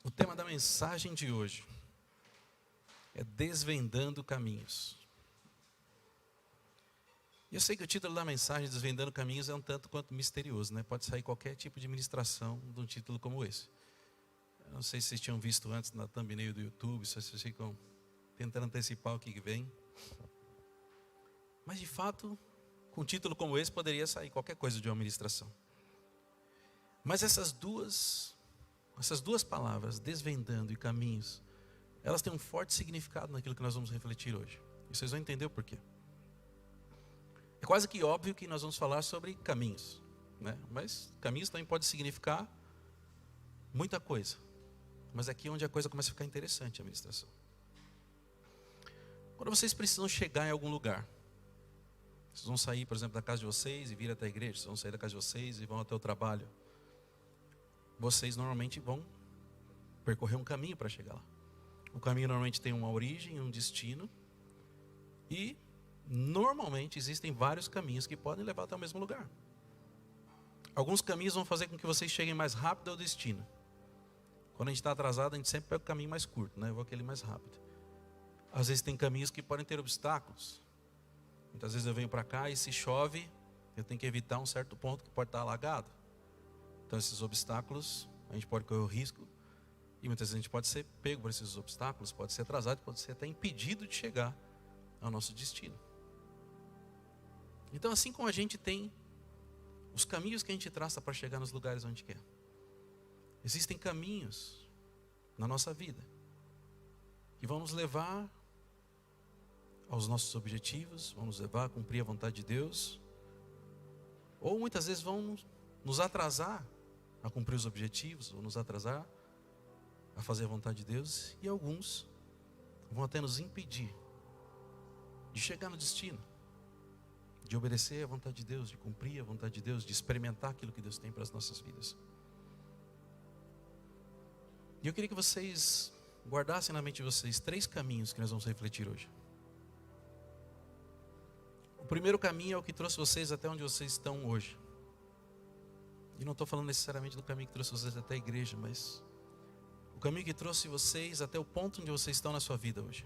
O tema da mensagem de hoje é Desvendando Caminhos. E eu sei que o título da mensagem, Desvendando Caminhos, é um tanto quanto misterioso, né? Pode sair qualquer tipo de ministração de um título como esse. Eu não sei se vocês tinham visto antes na thumbnail do YouTube, se vocês ficam tentando antecipar o que vem. Mas de fato, com um título como esse, poderia sair qualquer coisa de uma ministração. Mas essas duas palavras, desvendando e caminhos, elas têm um forte significado naquilo que nós vamos refletir hoje. E vocês vão entender o porquê. É quase que óbvio que nós vamos falar sobre caminhos, né? Mas caminhos também pode significar muita coisa. Mas é aqui onde a coisa começa a ficar interessante, a ministração. Quando vocês precisam chegar em algum lugar, vocês vão sair, por exemplo, da casa de vocês e vir até a igreja, vocês vão sair da casa de vocês e vão até o trabalho. Vocês normalmente vão percorrer um caminho para chegar lá. O caminho normalmente tem uma origem, um destino. E normalmente existem vários caminhos que podem levar até o mesmo lugar. Alguns caminhos vão fazer com que vocês cheguem mais rápido ao destino. Quando a gente está atrasado, a gente sempre pega o caminho mais curto, né? Eu vou aquele mais rápido. Às vezes tem caminhos que podem ter obstáculos. Muitas vezes eu venho para cá e se chove, eu tenho que evitar um certo ponto que pode estar alagado. Então esses obstáculos, a gente pode correr o risco. E muitas vezes a gente pode ser pego por esses obstáculos, pode ser atrasado, pode ser até impedido de chegar ao nosso destino. Então assim como a gente tem os caminhos que a gente traça para chegar nos lugares onde quer. Existem caminhos na nossa vida que vão nos levar aos nossos objetivos, vão nos levar a cumprir a vontade de Deus. Ou muitas vezes vão nos atrasar a cumprir os objetivos, ou nos atrasar a fazer a vontade de Deus. E alguns vão até nos impedir de chegar no destino, de obedecer a vontade de Deus, de cumprir a vontade de Deus, de experimentar aquilo que Deus tem para as nossas vidas. E eu queria que vocês guardassem na mente de vocês 3 caminhos que nós vamos refletir hoje. O primeiro caminho é o que trouxe vocês até onde vocês estão hoje. E não estou falando necessariamente do caminho que trouxe vocês até a igreja, mas o caminho que trouxe vocês até o ponto onde vocês estão na sua vida hoje.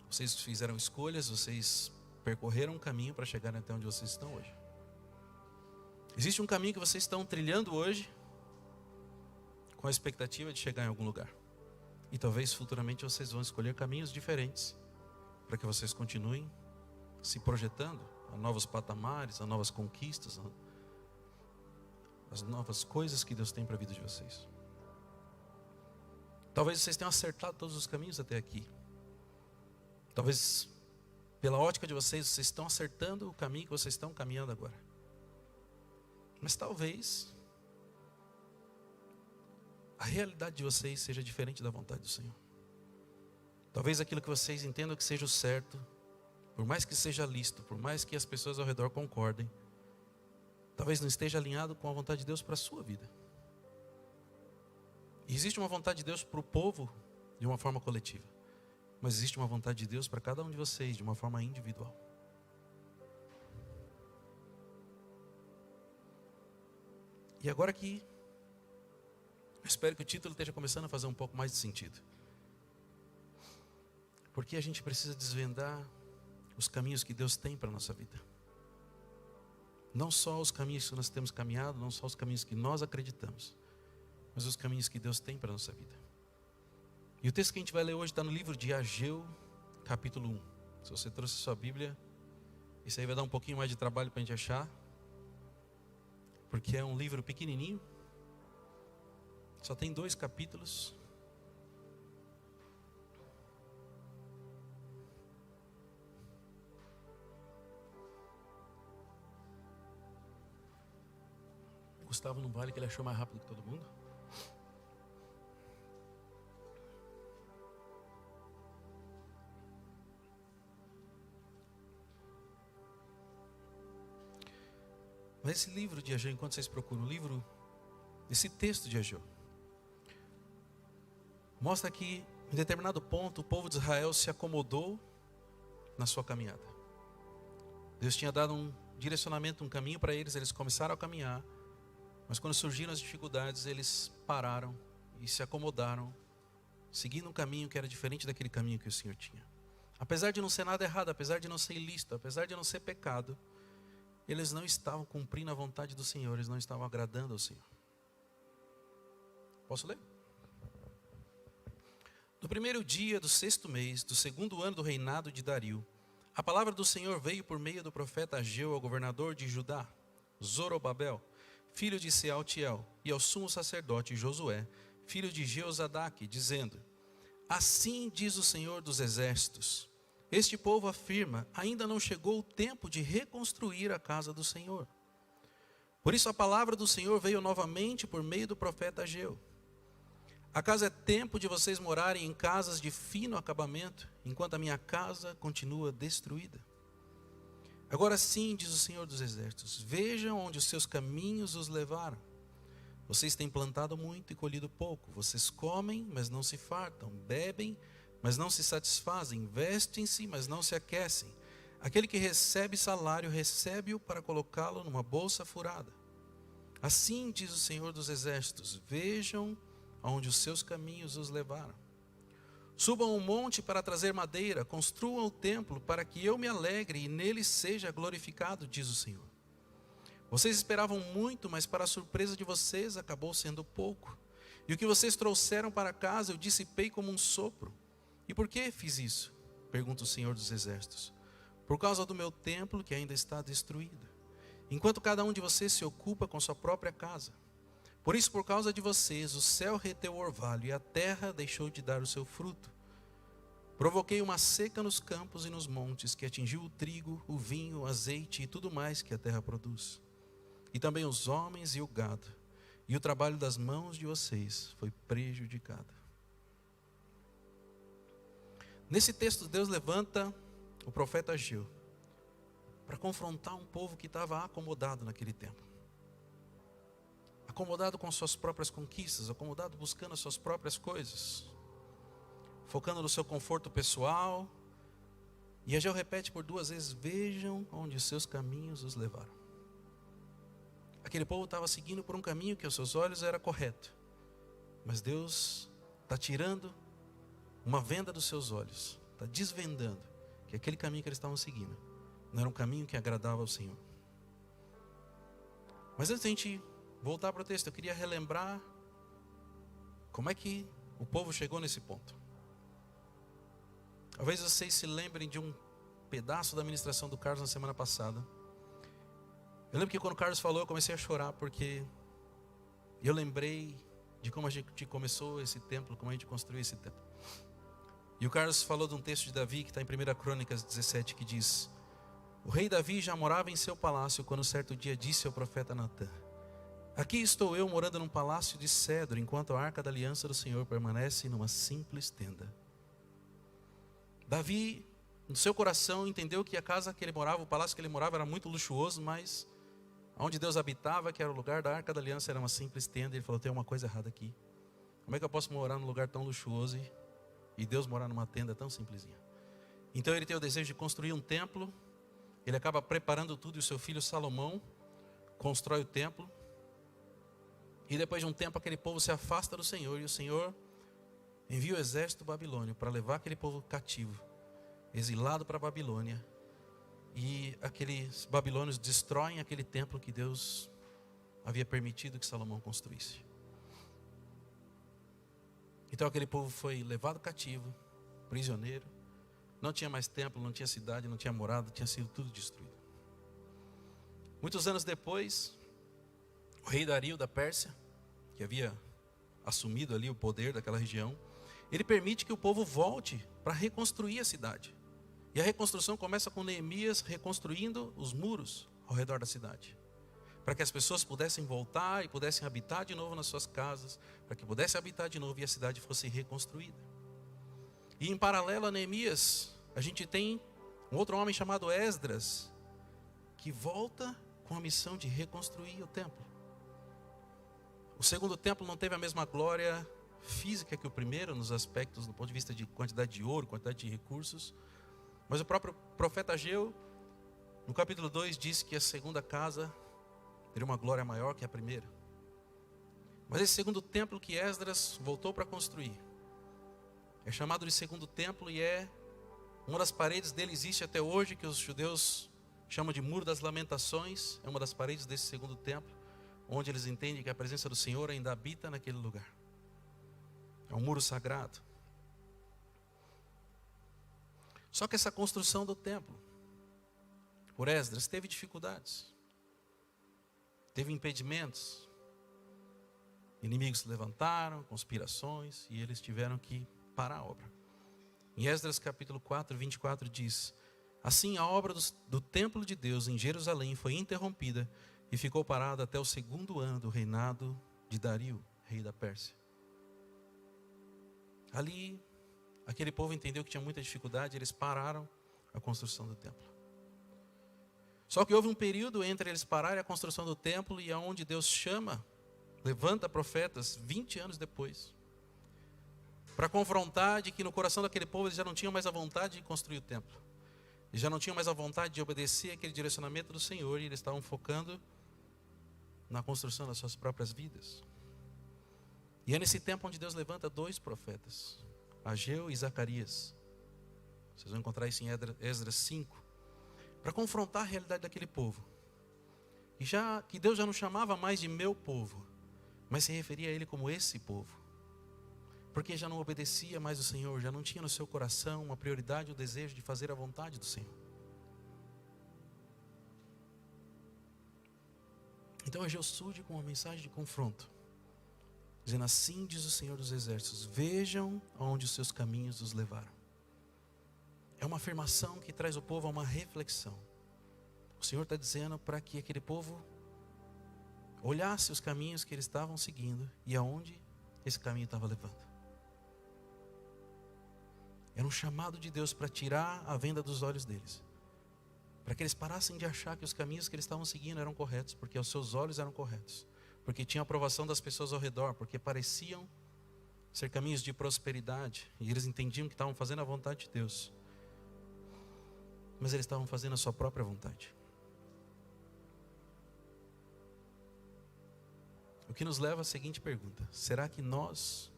Vocês fizeram escolhas, vocês percorreram um caminho para chegar até onde vocês estão hoje. Existe um caminho que vocês estão trilhando hoje com a expectativa de chegar em algum lugar. E talvez futuramente vocês vão escolher caminhos diferentes para que vocês continuem se projetando a novos patamares, a novas conquistas, as novas coisas que Deus tem para a vida de vocês. Talvez vocês tenham acertado todos os caminhos até aqui. Talvez pela ótica de vocês estão acertando o caminho que vocês estão caminhando agora. Mas talvez a realidade de vocês seja diferente da vontade do Senhor. Talvez aquilo que vocês entendam que seja o certo, por mais que seja lícito, por mais que as pessoas ao redor concordem, talvez não esteja alinhado com a vontade de Deus para a sua vida. E existe uma vontade de Deus para o povo de uma forma coletiva. Mas existe uma vontade de Deus para cada um de vocês de uma forma individual. E agora que eu espero que o título esteja começando a fazer um pouco mais de sentido. Porque a gente precisa desvendar os caminhos que Deus tem para a nossa vida. Não só os caminhos que nós temos caminhado, não só os caminhos que nós acreditamos, mas os caminhos que Deus tem para a nossa vida. E o texto que a gente vai ler hoje está no livro de Ageu, capítulo 1. Se você trouxe sua Bíblia, isso aí vai dar um pouquinho mais de trabalho para a gente achar, porque é um livro pequenininho, só tem 2 capítulos. Gustavo não vale que ele achou mais rápido que todo mundo. Mas esse livro de Ageu, enquanto vocês procuram o livro, esse texto de Ageu, mostra que em determinado ponto o povo de Israel se acomodou na sua caminhada. Deus tinha dado um direcionamento, um caminho para eles, eles começaram a caminhar, mas quando surgiram as dificuldades, eles pararam e se acomodaram, seguindo um caminho que era diferente daquele caminho que o Senhor tinha. Apesar de não ser nada errado, apesar de não ser ilícito, apesar de não ser pecado, eles não estavam cumprindo a vontade do Senhor, eles não estavam agradando ao Senhor. Posso ler? No primeiro dia do 6º mês, do 2º ano do reinado de Dario, a palavra do Senhor veio por meio do profeta Ageu ao governador de Judá, Zorobabel, filho de Sealtiel, e ao sumo sacerdote Josué, filho de Jeozadaque, dizendo: assim diz o Senhor dos exércitos, este povo afirma, ainda não chegou o tempo de reconstruir a casa do Senhor. Por isso a palavra do Senhor veio novamente por meio do profeta Ageu. Acaso é tempo de vocês morarem em casas de fino acabamento, enquanto a minha casa continua destruída? Agora sim, diz o Senhor dos exércitos, vejam onde os seus caminhos os levaram. Vocês têm plantado muito e colhido pouco. Vocês comem, mas não se fartam. Bebem, mas não se satisfazem. Vestem-se, mas não se aquecem. Aquele que recebe salário, recebe-o para colocá-lo numa bolsa furada. Assim diz o Senhor dos exércitos, vejam aonde os seus caminhos os levaram. Subam um monte para trazer madeira, construam o templo para que eu me alegre e nele seja glorificado, diz o Senhor. Vocês esperavam muito, mas para a surpresa de vocês acabou sendo pouco. E o que vocês trouxeram para casa eu dissipei como um sopro. E por que fiz isso? Pergunta o Senhor dos exércitos. Por causa do meu templo que ainda está destruído, enquanto cada um de vocês se ocupa com sua própria casa. Por isso, por causa de vocês, o céu reteu o orvalho e a terra deixou de dar o seu fruto. Provoquei uma seca nos campos e nos montes, que atingiu o trigo, o vinho, o azeite e tudo mais que a terra produz. E também os homens e o gado. E o trabalho das mãos de vocês foi prejudicado. Nesse texto, Deus levanta o profeta Ageu para confrontar um povo que estava acomodado naquele tempo. Acomodado com suas próprias conquistas, acomodado buscando as suas próprias coisas, focando no seu conforto pessoal. E Ageu repete por 2 vezes, vejam onde os seus caminhos os levaram. Aquele povo estava seguindo por um caminho que aos seus olhos era correto. Mas Deus está tirando uma venda dos seus olhos, está desvendando que aquele caminho que eles estavam seguindo não era um caminho que agradava ao Senhor. Mas antes de a gente voltar para o texto, eu queria relembrar como é que o povo chegou nesse ponto. Talvez vocês se lembrem de um pedaço da ministração do Carlos na semana passada. Eu lembro que quando o Carlos falou, eu comecei a chorar, porque eu lembrei de como a gente começou esse templo, como a gente construiu esse templo. E o Carlos falou de um texto de Davi, que está em 1 Crônicas 17, que diz: o rei Davi já morava em seu palácio, quando certo dia disse ao profeta Natã: aqui estou eu morando num palácio de cedro, enquanto a arca da aliança do Senhor permanece numa simples tenda. Davi, no seu coração, entendeu que a casa que ele morava, o palácio que ele morava era muito luxuoso, mas onde Deus habitava, que era o lugar da arca da aliança, era uma simples tenda. Ele falou, tem uma coisa errada aqui. Como é que eu posso morar num lugar tão luxuoso e Deus morar numa tenda tão simplesinha? Então ele tem o desejo de construir um templo. Ele acaba preparando tudo e o seu filho Salomão constrói o templo. E depois de um tempo aquele povo se afasta do Senhor, e o Senhor envia o exército babilônio para levar aquele povo cativo, exilado para a Babilônia. E aqueles babilônios destroem aquele templo que Deus havia permitido que Salomão construísse. Então aquele povo foi levado cativo, prisioneiro. Não tinha mais templo, não tinha cidade, não tinha morada, tinha sido tudo destruído. Muitos anos depois, o rei Dario da Pérsia, que havia assumido ali o poder daquela região, ele permite que o povo volte para reconstruir a cidade. E a reconstrução começa com Neemias reconstruindo os muros ao redor da cidade, para que as pessoas pudessem voltar e pudessem habitar de novo nas suas casas, para que pudessem habitar de novo e a cidade fosse reconstruída. E em paralelo a Neemias, a gente tem um outro homem chamado Esdras, que volta com a missão de reconstruir o templo. O segundo templo não teve a mesma glória física que o primeiro, nos aspectos do ponto de vista de quantidade de ouro, quantidade de recursos. Mas o próprio profeta Ageu, no capítulo 2, diz que a segunda casa teria uma glória maior que a primeira. Mas esse segundo templo que Esdras voltou para construir é chamado de segundo templo, e uma das paredes dele existe até hoje, que os judeus chamam de Muro das Lamentações. É uma das paredes desse segundo templo, onde eles entendem que a presença do Senhor ainda habita naquele lugar. É um muro sagrado. Só que essa construção do templo, por Esdras, teve dificuldades, teve impedimentos. Inimigos se levantaram, conspirações, e eles tiveram que parar a obra. Em Esdras capítulo 4, 24 diz: assim a obra do templo de Deus em Jerusalém foi interrompida e ficou parada até o segundo ano do reinado de Dario, rei da Pérsia. Ali, aquele povo entendeu que tinha muita dificuldade, eles pararam a construção do templo. Só que houve um período entre eles pararem a construção do templo e aonde Deus levanta profetas 20 anos depois, para confrontar de que no coração daquele povo eles já não tinham mais a vontade de construir o templo. Eles já não tinham mais a vontade de obedecer aquele direcionamento do Senhor, e eles estavam focando na construção das suas próprias vidas. E é nesse tempo onde Deus levanta 2 profetas, Ageu e Zacarias. Vocês vão encontrar isso em Esdras 5, para confrontar a realidade daquele povo. E já que Deus já não chamava mais de meu povo, mas se referia a ele como esse povo. Porque já não obedecia mais o Senhor, já não tinha no seu coração uma prioridade, o desejo de fazer a vontade do Senhor. Então Ageu surge com uma mensagem de confronto, dizendo: assim diz o Senhor dos Exércitos, vejam aonde os seus caminhos os levaram. É uma afirmação que traz o povo a uma reflexão. O Senhor está dizendo para que aquele povo olhasse os caminhos que eles estavam seguindo e aonde esse caminho estava levando. Era um chamado de Deus para tirar a venda dos olhos deles, para que eles parassem de achar que os caminhos que eles estavam seguindo eram corretos, porque os seus olhos eram corretos, porque tinha a aprovação das pessoas ao redor, porque pareciam ser caminhos de prosperidade, e eles entendiam que estavam fazendo a vontade de Deus, mas eles estavam fazendo a sua própria vontade. O que nos leva à seguinte pergunta: será que nós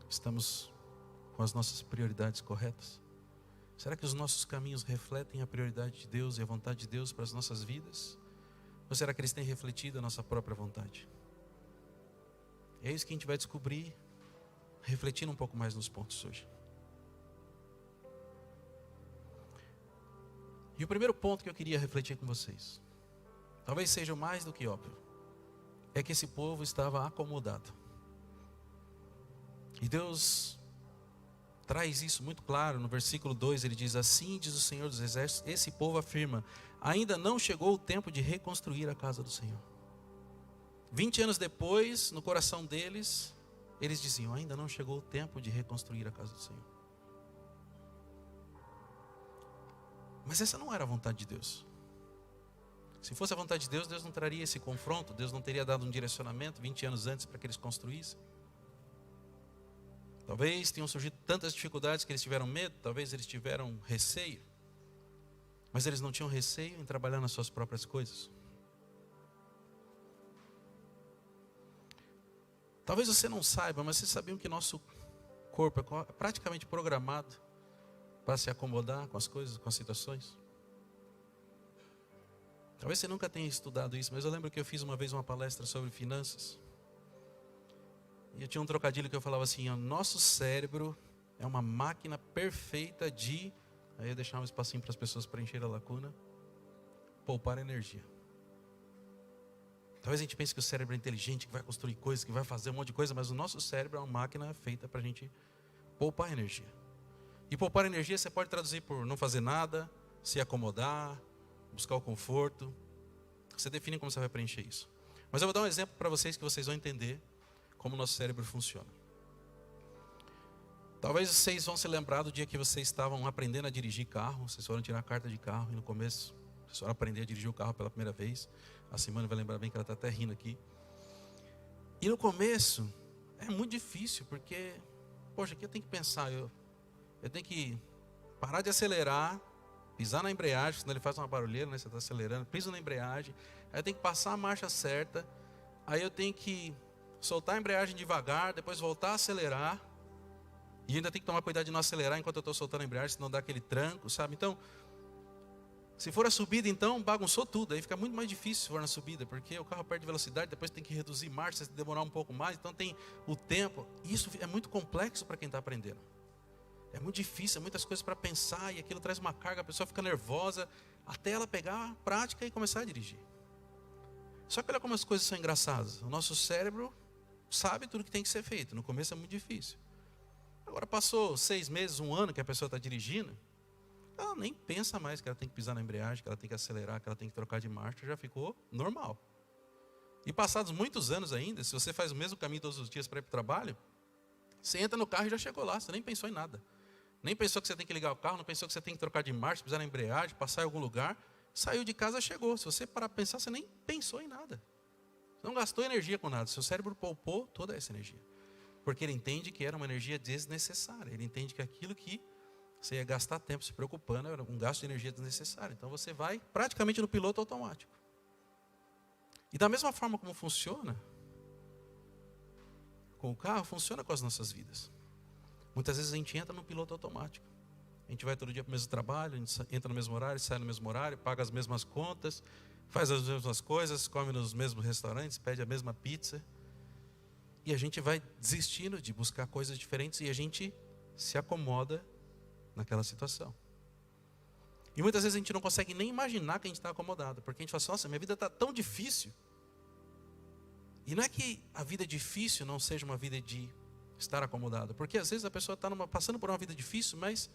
estamos com as nossas prioridades corretas? Será que os nossos caminhos refletem a prioridade de Deus e a vontade de Deus para as nossas vidas? Ou será que eles têm refletido a nossa própria vontade? É isso que a gente vai descobrir refletindo um pouco mais nos pontos hoje. E o primeiro ponto que eu queria refletir com vocês, talvez seja o mais do que óbvio, é que esse povo estava acomodado. E Deus traz isso muito claro no versículo 2, ele diz: assim diz o Senhor dos Exércitos, esse povo afirma, ainda não chegou o tempo de reconstruir a casa do Senhor. 20 anos depois, no coração deles, eles diziam: ainda não chegou o tempo de reconstruir a casa do Senhor. Mas essa não era a vontade de Deus. Se fosse a vontade de Deus, Deus não traria esse confronto, Deus não teria dado um direcionamento 20 anos antes para que eles construíssem. Talvez tenham surgido tantas dificuldades que eles tiveram medo, talvez eles tiveram receio, mas eles não tinham receio em trabalhar nas suas próprias coisas. Talvez você não saiba, mas vocês sabiam que nosso corpo é praticamente programado para se acomodar com as coisas, com as situações? Talvez você nunca tenha estudado isso, mas eu lembro que eu fiz uma vez uma palestra sobre finanças. E eu tinha um trocadilho que eu falava assim: o nosso cérebro é uma máquina perfeita de... Aí eu deixava um espacinho para as pessoas preencherem a lacuna. Poupar energia. Talvez a gente pense que o cérebro é inteligente, que vai construir coisas, que vai fazer um monte de coisa, mas o nosso cérebro é uma máquina feita para a gente poupar energia. E poupar energia você pode traduzir por não fazer nada, se acomodar, buscar o conforto. Você define como você vai preencher isso. Mas eu vou dar um exemplo para vocês que vocês vão entender como o nosso cérebro funciona. Talvez vocês vão se lembrar do dia que vocês estavam aprendendo a dirigir carro. Vocês foram tirar a carta de carro e no começo vocês foram aprender a dirigir o carro pela primeira vez. A Simone vai lembrar bem que ela está até rindo aqui. E no começo é muito difícil, porque poxa, aqui eu tenho que pensar, eu tenho que parar de acelerar, pisar na embreagem, senão ele faz uma barulheira, né? Você está acelerando, pisa na embreagem, aí eu tenho que passar a marcha certa, aí eu tenho que soltar a embreagem devagar, depois voltar a acelerar, e ainda tem que tomar cuidado de não acelerar enquanto eu estou soltando a embreagem, senão dá aquele tranco, sabe? Então, se for a subida, então bagunçou tudo, aí fica muito mais difícil se for na subida, porque o carro perde velocidade, depois tem que reduzir marcha, se demorar um pouco mais, então tem o tempo. Isso é muito complexo para quem está aprendendo. É muito difícil, é muitas coisas para pensar, e aquilo traz uma carga, a pessoa fica nervosa, até ela pegar a prática e começar a dirigir. Só que olha como as coisas são engraçadas. O nosso cérebro sabe tudo que tem que ser feito, no começo é muito difícil. Agora passou 6 meses, 1 ano que a pessoa está dirigindo, ela nem pensa mais que ela tem que pisar na embreagem, que ela tem que acelerar, que ela tem que trocar de marcha, já ficou normal. E passados muitos anos ainda, se você faz o mesmo caminho todos os dias para ir para o trabalho, você entra no carro e já chegou lá, você nem pensou em nada. Nem pensou que você tem que ligar o carro, não pensou que você tem que trocar de marcha, pisar na embreagem, passar em algum lugar. Saiu de casa, chegou. Se você parar para pensar, você nem pensou em nada. Você não gastou energia com nada. Seu cérebro poupou toda essa energia. Porque ele entende que era uma energia desnecessária. Ele entende que aquilo que você ia gastar tempo se preocupando era um gasto de energia desnecessário. Então você vai praticamente no piloto automático. E da mesma forma como funciona com o carro, funciona com as nossas vidas. Muitas vezes a gente entra no piloto automático. A gente vai todo dia para o mesmo trabalho, a gente entra no mesmo horário, sai no mesmo horário, paga as mesmas contas, faz as mesmas coisas, come nos mesmos restaurantes, pede a mesma pizza. E a gente vai desistindo de buscar coisas diferentes e a gente se acomoda naquela situação. E muitas vezes a gente não consegue nem imaginar que a gente está acomodado, porque a gente fala assim, nossa, minha vida está tão difícil. E não é que a vida difícil não seja uma vida de estar acomodado, porque às vezes a pessoa está passando por uma vida difícil, mas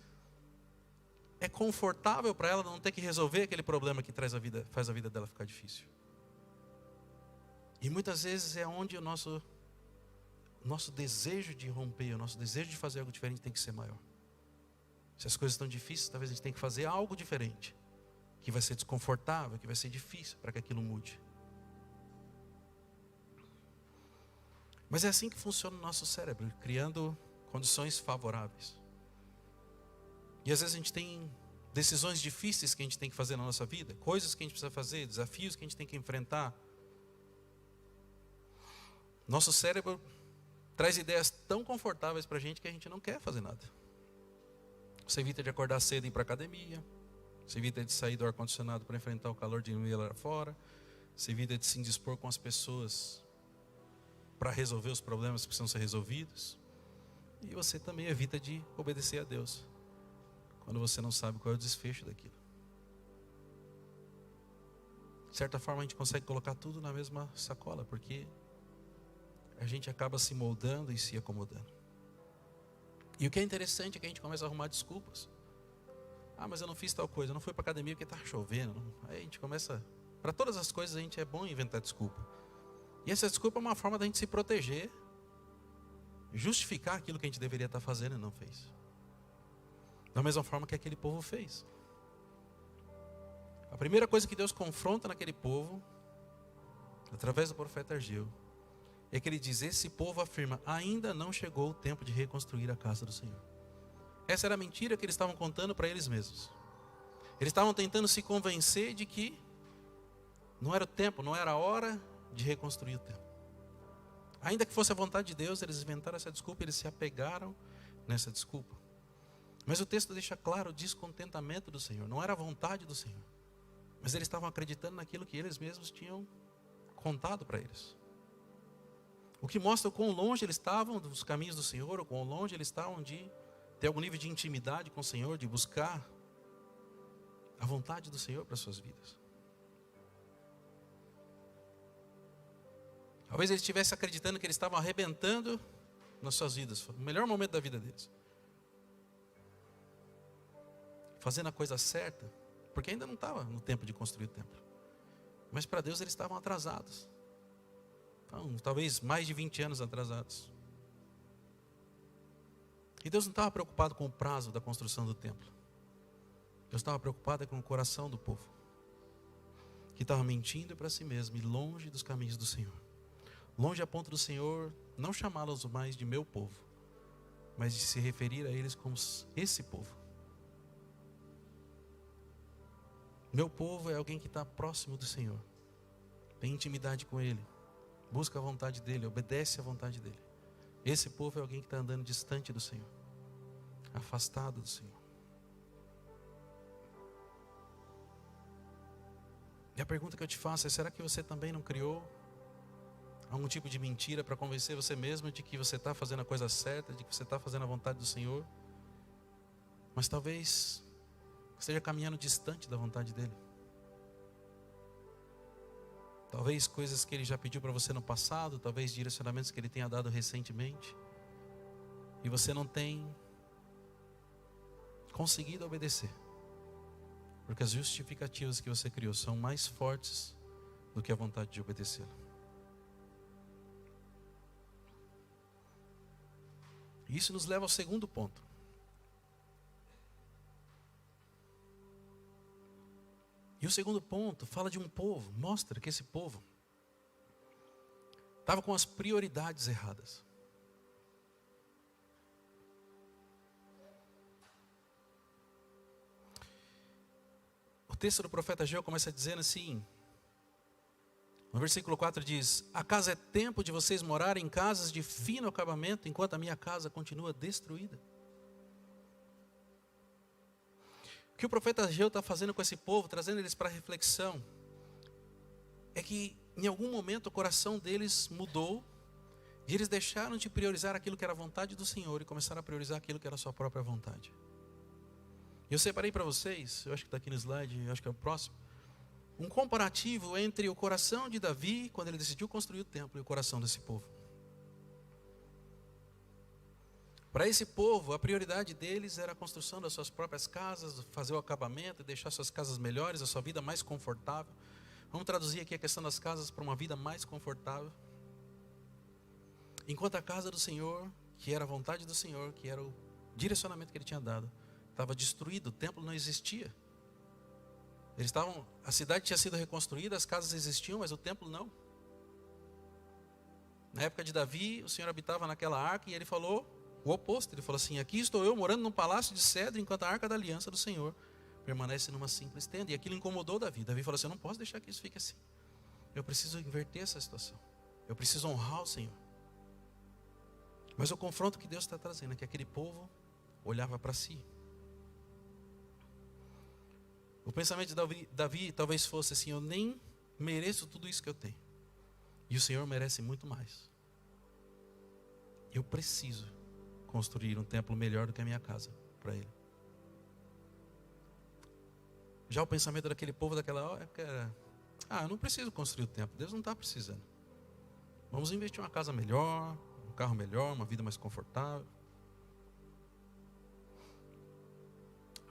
é confortável para ela não ter que resolver aquele problema que faz a vida dela ficar difícil. E muitas vezes é onde o nosso desejo de romper, o nosso desejo de fazer algo diferente tem que ser maior. Se as coisas estão difíceis, talvez a gente tenha que fazer algo diferente, que vai ser desconfortável, que vai ser difícil para que aquilo mude. Mas é assim que funciona o nosso cérebro, criando condições favoráveis. E às vezes a gente tem decisões difíceis que a gente tem que fazer na nossa vida, coisas que a gente precisa fazer, desafios que a gente tem que enfrentar. Nosso cérebro traz ideias tão confortáveis para a gente que a gente não quer fazer nada. Você evita de acordar cedo e ir para a academia. Você evita de sair do ar-condicionado para enfrentar o calor de ir lá fora. Você evita de se indispor com as pessoas para resolver os problemas que precisam ser resolvidos. E você também evita de obedecer a Deus, quando você não sabe qual é o desfecho daquilo. De certa forma a gente consegue colocar tudo na mesma sacola, porque a gente acaba se moldando e se acomodando. E o que é interessante é que a gente começa a arrumar desculpas. Ah, mas eu não fiz tal coisa, eu não fui para a academia porque estava chovendo. Aí a gente começa, para todas as coisas a gente é bom inventar desculpa. E essa desculpa é uma forma da gente se proteger, justificar aquilo que a gente deveria estar fazendo e não fez. Da mesma forma que aquele povo fez. A primeira coisa que Deus confronta naquele povo, através do profeta Ageu, é que ele diz, esse povo afirma, ainda não chegou o tempo de reconstruir a casa do Senhor. Essa era a mentira que eles estavam contando para eles mesmos. Eles estavam tentando se convencer de que não era o tempo, não era a hora de reconstruir o templo. Ainda que fosse a vontade de Deus, eles inventaram essa desculpa, eles se apegaram nessa desculpa. Mas o texto deixa claro o descontentamento do Senhor, não era a vontade do Senhor. Mas eles estavam acreditando naquilo que eles mesmos tinham contado para eles. O que mostra o quão longe eles estavam dos caminhos do Senhor, o quão longe eles estavam de ter algum nível de intimidade com o Senhor, de buscar a vontade do Senhor para as suas vidas. Talvez eles estivessem acreditando que eles estavam arrebentando nas suas vidas, foi o melhor momento da vida deles. Fazendo a coisa certa, porque ainda não estava no tempo de construir o templo. Mas para Deus eles estavam atrasados. Então, talvez mais de 20 anos atrasados. E Deus não estava preocupado com o prazo da construção do templo. Deus estava preocupado com o coração do povo, que estava mentindo para si mesmo e longe dos caminhos do Senhor. Longe a ponto do Senhor não chamá-los mais de meu povo, mas de se referir a eles como esse povo. Meu povo é alguém que está próximo do Senhor, tem intimidade com Ele, busca a vontade dEle, obedece à vontade dEle. Esse povo é alguém que está andando distante do Senhor, afastado do Senhor. E a pergunta que eu te faço é: será que você também não criou algum tipo de mentira para convencer você mesmo de que você está fazendo a coisa certa, de que você está fazendo a vontade do Senhor, mas talvez esteja caminhando distante da vontade dEle? Talvez coisas que Ele já pediu para você no passado, talvez direcionamentos que Ele tenha dado recentemente, e você não tem conseguido obedecer, porque as justificativas que você criou são mais fortes do que a vontade de obedecê-lo. Isso nos leva ao segundo ponto. E o segundo ponto fala de um povo, mostra que esse povo estava com as prioridades erradas. O texto do profeta Ageu começa dizendo assim, no versículo 4 diz: acaso é tempo de vocês morarem em casas de fino acabamento, enquanto a minha casa continua destruída? O que o profeta Ageu está fazendo com esse povo, trazendo eles para reflexão, é que em algum momento o coração deles mudou, e eles deixaram de priorizar aquilo que era a vontade do Senhor e começaram a priorizar aquilo que era a sua própria vontade. Eu separei para vocês, eu acho que está aqui no slide, eu acho que é o próximo, um comparativo entre o coração de Davi, quando ele decidiu construir o templo, e o coração desse povo. Para esse povo, a prioridade deles era a construção das suas próprias casas, fazer o acabamento, deixar suas casas melhores, a sua vida mais confortável. Vamos traduzir aqui a questão das casas para uma vida mais confortável. Enquanto a casa do Senhor, que era a vontade do Senhor, que era o direcionamento que Ele tinha dado, estava destruído, o templo não existia. A cidade tinha sido reconstruída, as casas existiam, mas o templo não. Na época de Davi, o Senhor habitava naquela arca e Ele falou o oposto. Ele falou assim: aqui estou eu morando num palácio de cedro, enquanto a arca da aliança do Senhor permanece numa simples tenda. E aquilo incomodou Davi. Davi falou assim: eu não posso deixar que isso fique assim. Eu preciso inverter essa situação. Eu preciso honrar o Senhor. Mas o confronto que Deus está trazendo é que aquele povo olhava para si. O pensamento de Davi talvez fosse assim: eu nem mereço tudo isso que eu tenho, e o Senhor merece muito mais. Eu preciso construir um templo melhor do que a minha casa para Ele. Já o pensamento daquele povo daquela hora era: eu não preciso construir o templo, Deus não está precisando. Vamos investir em uma casa melhor, um carro melhor, uma vida mais confortável.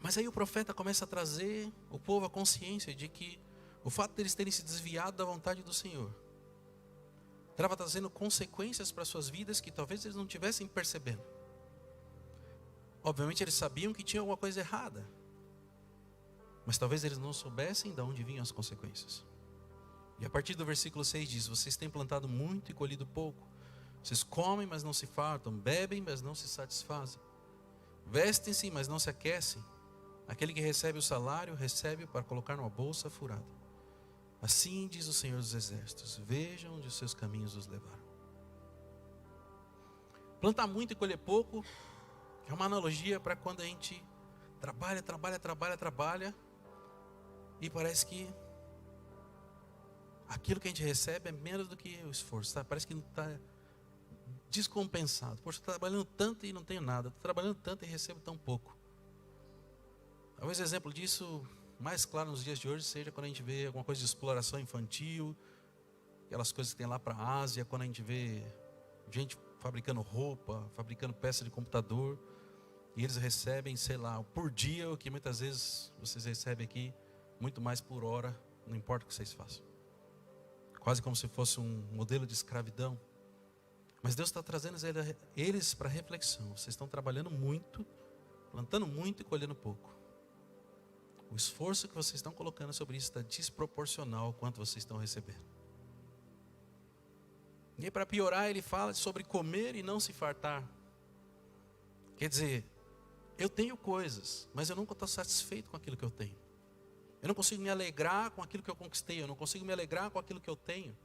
Mas aí o profeta começa a trazer o povo à consciência de que o fato deles terem se desviado da vontade do Senhor estava trazendo consequências para suas vidas que talvez eles não estivessem percebendo. Obviamente eles sabiam que tinha alguma coisa errada, mas talvez eles não soubessem de onde vinham as consequências. E a partir do versículo 6 diz: vocês têm plantado muito e colhido pouco. Vocês comem, mas não se fartam. Bebem, mas não se satisfazem. Vestem-se, mas não se aquecem. Aquele que recebe o salário, recebe para colocar numa bolsa furada. Assim diz o Senhor dos Exércitos: vejam onde os seus caminhos os levaram. Plantar muito e colher pouco é uma analogia para quando a gente trabalha, e parece que aquilo que a gente recebe é menos do que o esforço, tá? Parece que não está descompensado. Poxa, estou trabalhando tanto e não tenho nada, estou trabalhando tanto e recebo tão pouco. Talvez o exemplo disso mais claro nos dias de hoje seja quando a gente vê alguma coisa de exploração infantil, aquelas coisas que tem lá para a Ásia, quando a gente vê gente fabricando roupa, fabricando peça de computador, e eles recebem, sei lá, por dia, o que muitas vezes vocês recebem aqui, muito mais por hora, não importa o que vocês façam. Quase como se fosse um modelo de escravidão. Mas Deus está trazendo eles para reflexão. Vocês estão trabalhando muito, plantando muito e colhendo pouco. O esforço que vocês estão colocando sobre isso está desproporcional ao quanto vocês estão recebendo. E aí, para piorar, ele fala sobre comer e não se fartar. Quer dizer, eu tenho coisas, mas eu nunca estou satisfeito com aquilo que eu tenho. Eu não consigo me alegrar com aquilo que eu conquistei. Eu não consigo me alegrar com aquilo que eu tenho.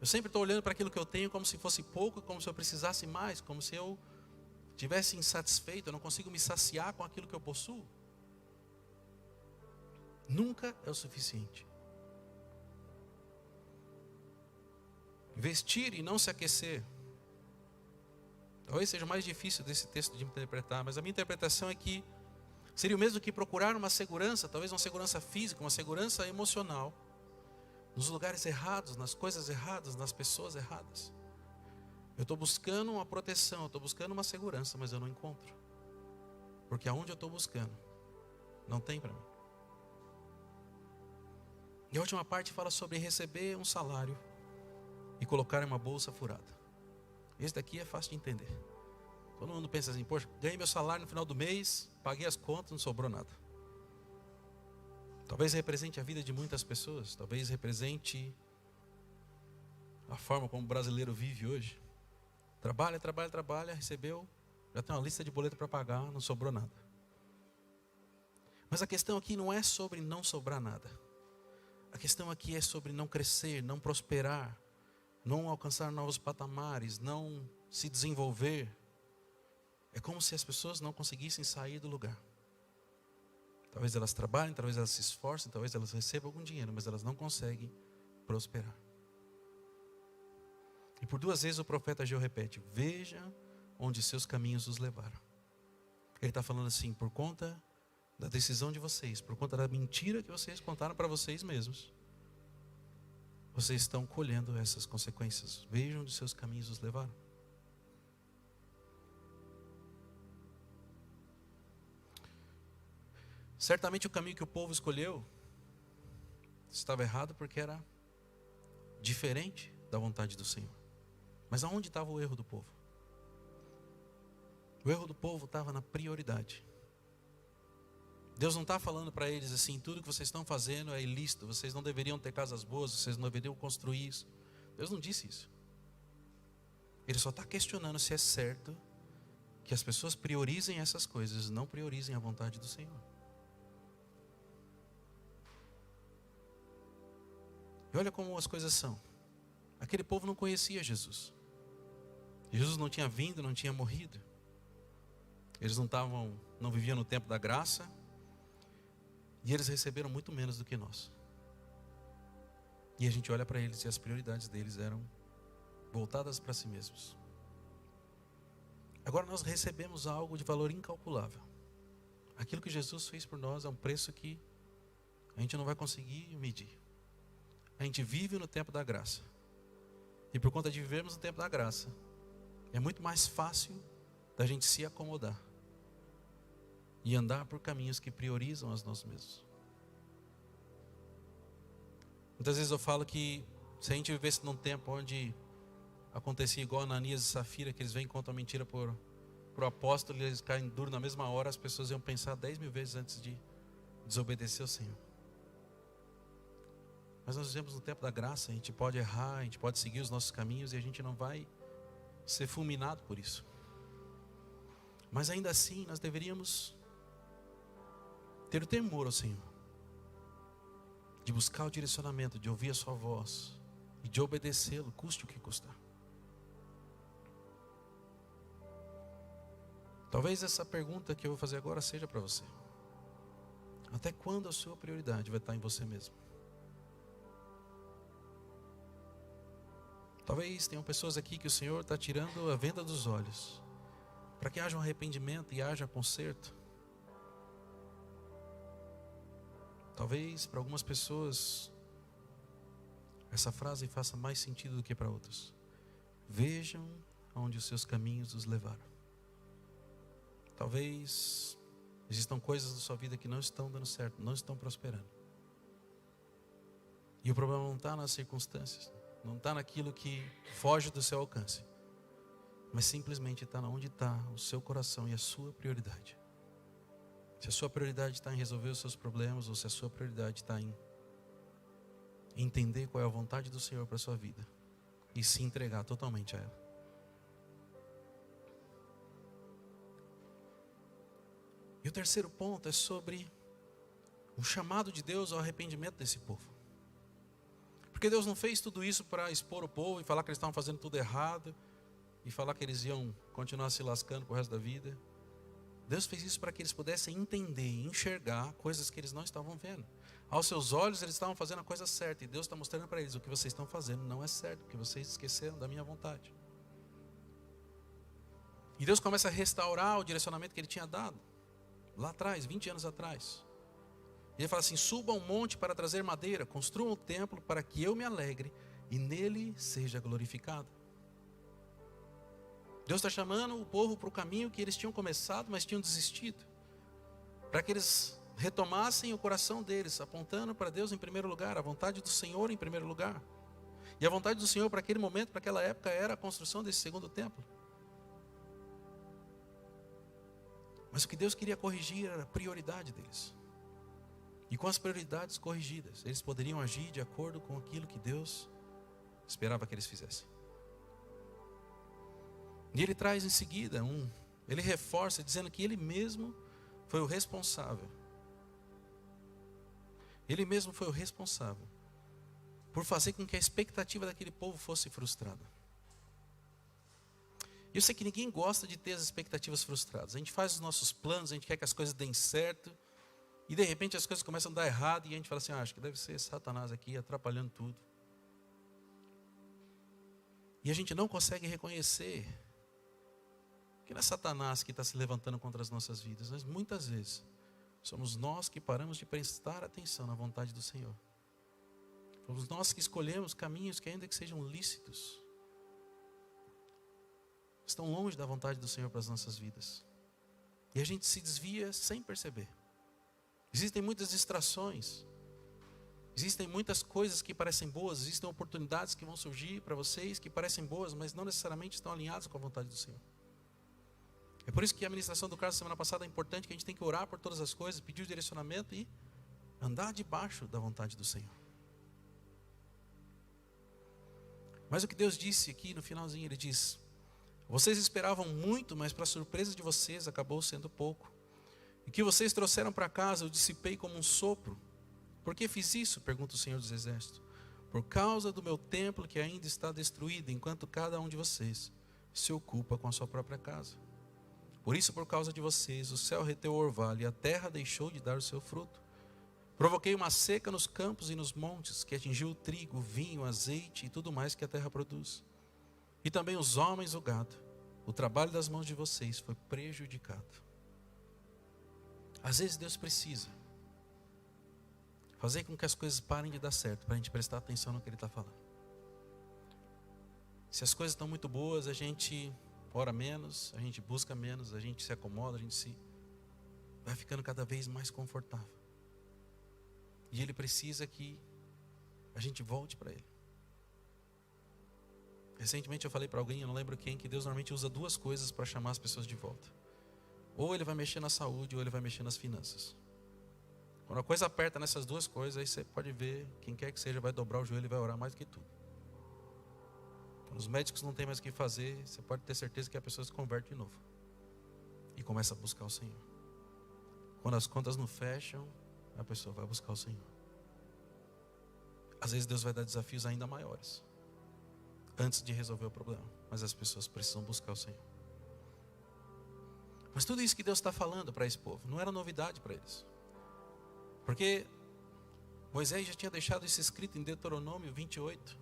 Eu sempre estou olhando para aquilo que eu tenho como se fosse pouco, como se eu precisasse mais, como se eu estivesse insatisfeito, eu não consigo me saciar com aquilo que eu possuo. Nunca é o suficiente. Vestir e não se aquecer. Talvez seja o mais difícil desse texto de interpretar, mas a minha interpretação é que seria o mesmo que procurar uma segurança, talvez uma segurança física, uma segurança emocional, nos lugares errados, nas coisas erradas, nas pessoas erradas. Eu estou buscando uma proteção, eu estou buscando uma segurança, mas eu não encontro. Porque aonde eu estou buscando, não tem para mim. E a última parte fala sobre receber um salário e colocar em uma bolsa furada. Esse daqui é fácil de entender. Todo mundo pensa assim, poxa, ganhei meu salário no final do mês, paguei as contas, não sobrou nada. Talvez represente a vida de muitas pessoas, talvez represente a forma como o brasileiro vive hoje. Trabalha, trabalha, trabalha, recebeu, já tem uma lista de boleto para pagar, não sobrou nada. Mas a questão aqui não é sobre não sobrar nada. A questão aqui é sobre não crescer, não prosperar, não alcançar novos patamares, não se desenvolver. É como se as pessoas não conseguissem sair do lugar. Talvez elas trabalhem, talvez elas se esforcem, talvez elas recebam algum dinheiro, mas elas não conseguem prosperar. E por 2 vezes o profeta Ageu repete, veja onde seus caminhos os levaram. Ele está falando assim, por conta da decisão de vocês, por conta da mentira que vocês contaram para vocês mesmos, vocês estão colhendo essas consequências. Vejam onde seus caminhos os levaram. Certamente o caminho que o povo escolheu estava errado porque era diferente da vontade do Senhor. Mas aonde estava o erro do povo? O erro do povo estava na prioridade. Deus não está falando para eles assim, tudo que vocês estão fazendo é ilícito, vocês não deveriam ter casas boas, vocês não deveriam construir isso. Deus não disse isso. Ele só está questionando se é certo que as pessoas priorizem essas coisas, não priorizem a vontade do Senhor. E olha como as coisas são. Aquele povo não conhecia Jesus. Jesus não tinha vindo, não tinha morrido. Eles não viviam no tempo da graça. E eles receberam muito menos do que nós. E a gente olha para eles e as prioridades deles eram voltadas para si mesmos. Agora nós recebemos algo de valor incalculável. Aquilo que Jesus fez por nós é um preço que a gente não vai conseguir medir. A gente vive no tempo da graça. E por conta de vivermos no tempo da graça, é muito mais fácil da gente se acomodar e andar por caminhos que priorizam a nós mesmos. Muitas vezes eu falo que se a gente vivesse num tempo onde acontecia igual Ananias e Safira, que eles vêm e contam mentira por apóstolo e eles caem duro na mesma hora, as pessoas iam pensar 10 mil vezes antes de desobedecer ao Senhor. Mas nós vivemos no tempo da graça, a gente pode errar, a gente pode seguir os nossos caminhos e a gente não vai ser fulminado por isso. Mas ainda assim nós deveríamos ter o temor ao Senhor, de buscar o direcionamento, de ouvir a sua voz e de obedecê-lo, custe o que custar. Talvez essa pergunta que eu vou fazer agora seja para você. Até quando a sua prioridade vai estar em você mesmo? Talvez tenham pessoas aqui que o Senhor está tirando a venda dos olhos, para que haja um arrependimento e haja conserto. Talvez para algumas pessoas essa frase faça mais sentido do que para outras. Vejam aonde os seus caminhos os levaram. Talvez existam coisas na sua vida que não estão dando certo, não estão prosperando. E o problema não está nas circunstâncias, não está naquilo que foge do seu alcance, mas simplesmente está onde está o seu coração e a sua prioridade. Se a sua prioridade está em resolver os seus problemas, ou se a sua prioridade está em entender qual é a vontade do Senhor para a sua vida e se entregar totalmente a ela. E o terceiro ponto é sobre o chamado de Deus ao arrependimento desse povo. Porque Deus não fez tudo isso para expor o povo e falar que eles estavam fazendo tudo errado e falar que eles iam continuar se lascando pro resto da vida. Deus fez isso para que eles pudessem entender e enxergar coisas que eles não estavam vendo. Aos seus olhos eles estavam fazendo a coisa certa, e Deus está mostrando para eles: o que vocês estão fazendo não é certo, porque vocês esqueceram da minha vontade. E Deus começa a restaurar o direcionamento que Ele tinha dado lá atrás, 20 anos atrás. E Ele fala assim: suba um monte para trazer madeira, construam um templo para que eu me alegre e nele seja glorificado. Deus está chamando o povo para o caminho que eles tinham começado, mas tinham desistido, para que eles retomassem o coração deles, apontando para Deus em primeiro lugar, a vontade do Senhor em primeiro lugar. E a vontade do Senhor para aquele momento, para aquela época, era a construção desse segundo templo. Mas o que Deus queria corrigir era a prioridade deles. E com as prioridades corrigidas, eles poderiam agir de acordo com aquilo que Deus esperava que eles fizessem. E Ele traz em seguida Ele reforça dizendo que Ele mesmo foi o responsável. Ele mesmo foi o responsável por fazer com que a expectativa daquele povo fosse frustrada. Eu sei que ninguém gosta de ter as expectativas frustradas. A gente faz os nossos planos, a gente quer que as coisas deem certo, e de repente as coisas começam a dar errado, e a gente fala assim: acho que deve ser Satanás aqui atrapalhando tudo. E a gente não consegue reconhecer que não é Satanás que está se levantando contra as nossas vidas, mas muitas vezes somos nós que paramos de prestar atenção na vontade do Senhor. Somos nós que escolhemos caminhos que, ainda que sejam lícitos, estão longe da vontade do Senhor para as nossas vidas. E a gente se desvia sem perceber. Existem muitas distrações. Existem muitas coisas que parecem boas. Existem oportunidades que vão surgir para vocês que parecem boas, mas não necessariamente estão alinhadas com a vontade do Senhor. É por isso que a ministração do Carlos semana passada é importante, que a gente tem que orar por todas as coisas, pedir o direcionamento e andar debaixo da vontade do Senhor. Mas o que Deus disse aqui no finalzinho, Ele diz: vocês esperavam muito, mas para surpresa de vocês acabou sendo pouco. E que vocês trouxeram para casa eu dissipei como um sopro. Por que fiz isso? Pergunta o Senhor dos Exércitos. Por causa do meu templo que ainda está destruído, enquanto cada um de vocês se ocupa com a sua própria casa. Por isso, por causa de vocês, o céu reteu o orvalho e a terra deixou de dar o seu fruto. Provoquei uma seca nos campos e nos montes, que atingiu o trigo, o vinho, o azeite e tudo mais que a terra produz. E também os homens e o gado. O trabalho das mãos de vocês foi prejudicado. Às vezes Deus precisa fazer com que as coisas parem de dar certo, para a gente prestar atenção no que Ele está falando. Se as coisas estão muito boas, a gente ora menos, a gente busca menos, a gente se acomoda, a gente vai ficando cada vez mais confortável. E Ele precisa que a gente volte para Ele. Recentemente eu falei para alguém, eu não lembro quem, que Deus normalmente usa duas coisas para chamar as pessoas de volta. Ou Ele vai mexer na saúde, ou Ele vai mexer nas finanças. Quando a coisa aperta nessas duas coisas, aí você pode ver, quem quer que seja vai dobrar o joelho e vai orar mais do que tudo. Quando os médicos não têm mais o que fazer, você pode ter certeza que a pessoa se converte de novo. E começa a buscar o Senhor. Quando as contas não fecham, a pessoa vai buscar o Senhor. Às vezes Deus vai dar desafios ainda maiores antes de resolver o problema. Mas as pessoas precisam buscar o Senhor. Mas tudo isso que Deus está falando para esse povo não era novidade para eles. Porque Moisés já tinha deixado isso escrito em Deuteronômio 28.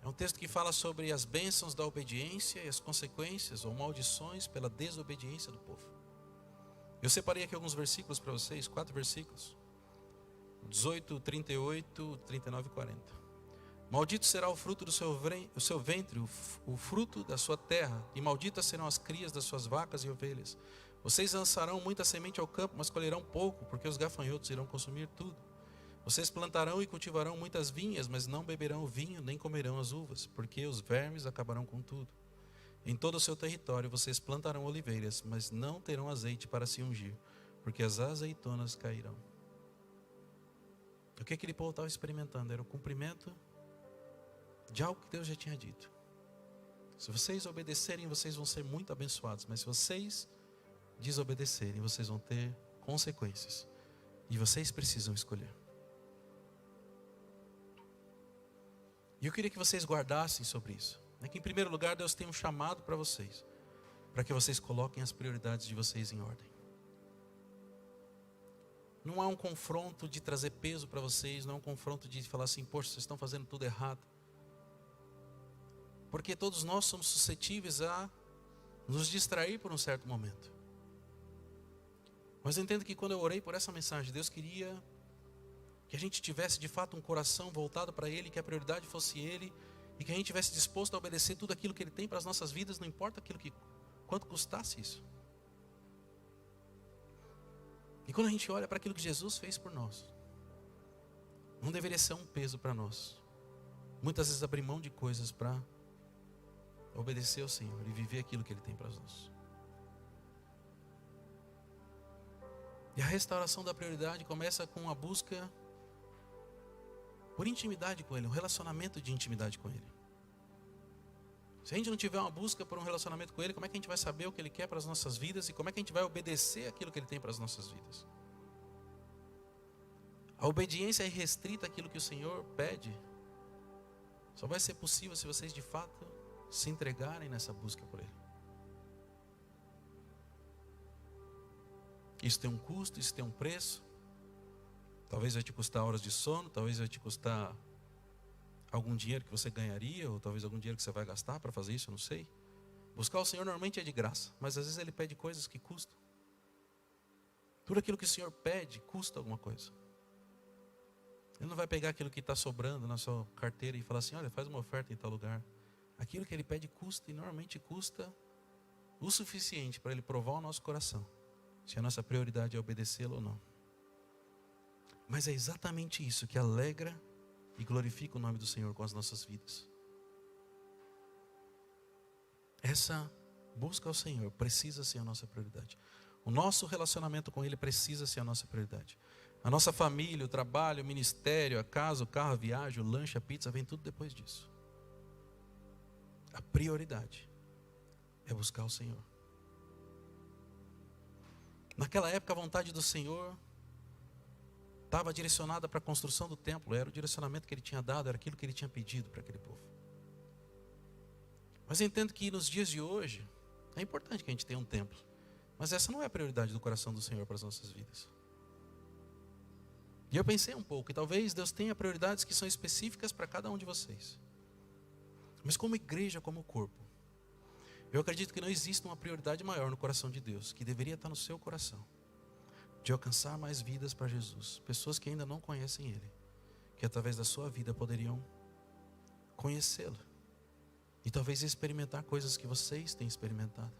É um texto que fala sobre as bênçãos da obediência e as consequências ou maldições pela desobediência do povo. Eu separei aqui alguns versículos para vocês, 4 versículos. 18, 38, 39 e 40. Maldito será o fruto do seu ventre, o fruto da sua terra, e malditas serão as crias das suas vacas e ovelhas. Vocês lançarão muita semente ao campo, mas colherão pouco, porque os gafanhotos irão consumir tudo. Vocês plantarão e cultivarão muitas vinhas, mas não beberão o vinho, nem comerão as uvas, porque os vermes acabarão com tudo. Em todo o seu território vocês plantarão oliveiras, mas não terão azeite para se ungir, porque as azeitonas cairão. O que aquele povo estava experimentando era o cumprimento de algo que Deus já tinha dito. Se vocês obedecerem, vocês vão ser muito abençoados, mas se vocês desobedecerem, vocês vão ter consequências. E vocês precisam escolher. E eu queria que vocês guardassem sobre isso. É que em primeiro lugar Deus tem um chamado para vocês, para que vocês coloquem as prioridades de vocês em ordem. Não há um confronto de trazer peso para vocês, não é um confronto de falar assim, poxa, vocês estão fazendo tudo errado. Porque todos nós somos suscetíveis a nos distrair por um certo momento. Mas eu entendo que quando eu orei por essa mensagem, Deus queria que a gente tivesse de fato um coração voltado para Ele, que a prioridade fosse Ele, e que a gente tivesse disposto a obedecer tudo aquilo que Ele tem para as nossas vidas, não importa quanto custasse isso. E quando a gente olha para aquilo que Jesus fez por nós, não deveria ser um peso para nós. Muitas vezes abrir mão de coisas para obedecer ao Senhor e viver aquilo que Ele tem para nós. E a restauração da prioridade começa com a busca por intimidade com Ele, um relacionamento de intimidade com Ele. Se a gente não tiver uma busca por um relacionamento com Ele, como é que a gente vai saber o que Ele quer para as nossas vidas e como é que a gente vai obedecer aquilo que Ele tem para as nossas vidas? A obediência irrestrita àquilo que o Senhor pede só vai ser possível se vocês de fato se entregarem nessa busca por Ele. Isso tem um custo, isso tem um preço. Talvez vai te custar horas de sono, talvez vai te custar algum dinheiro que você ganharia, ou talvez algum dinheiro que você vai gastar para fazer isso, eu não sei. Buscar o Senhor normalmente é de graça, mas às vezes Ele pede coisas que custam. Tudo aquilo que o Senhor pede custa alguma coisa. Ele não vai pegar aquilo que está sobrando na sua carteira e falar assim, olha, faz uma oferta em tal lugar. Aquilo que Ele pede custa, e normalmente custa o suficiente para Ele provar o nosso coração, se a nossa prioridade é obedecê-lo ou não. Mas é exatamente isso que alegra e glorifica o nome do Senhor com as nossas vidas. Essa busca ao Senhor precisa ser a nossa prioridade. O nosso relacionamento com Ele precisa ser a nossa prioridade. A nossa família, o trabalho, o ministério, a casa, o carro, a viagem, o lanche, a pizza, vem tudo depois disso. A prioridade é buscar o Senhor. Naquela época a vontade do Senhor estava direcionada para a construção do templo. Era o direcionamento que Ele tinha dado, era aquilo que Ele tinha pedido para aquele povo. Mas eu entendo que nos dias de hoje é importante que a gente tenha um templo, mas essa não é a prioridade do coração do Senhor para as nossas vidas. E eu pensei um pouco, e talvez Deus tenha prioridades que são específicas para cada um de vocês. Mas como igreja, como corpo, eu acredito que não existe uma prioridade maior no coração de Deus, que deveria estar no seu coração, de alcançar mais vidas para Jesus. Pessoas que ainda não conhecem Ele, que através da sua vida poderiam conhecê-lo. E talvez experimentar coisas que vocês têm experimentado.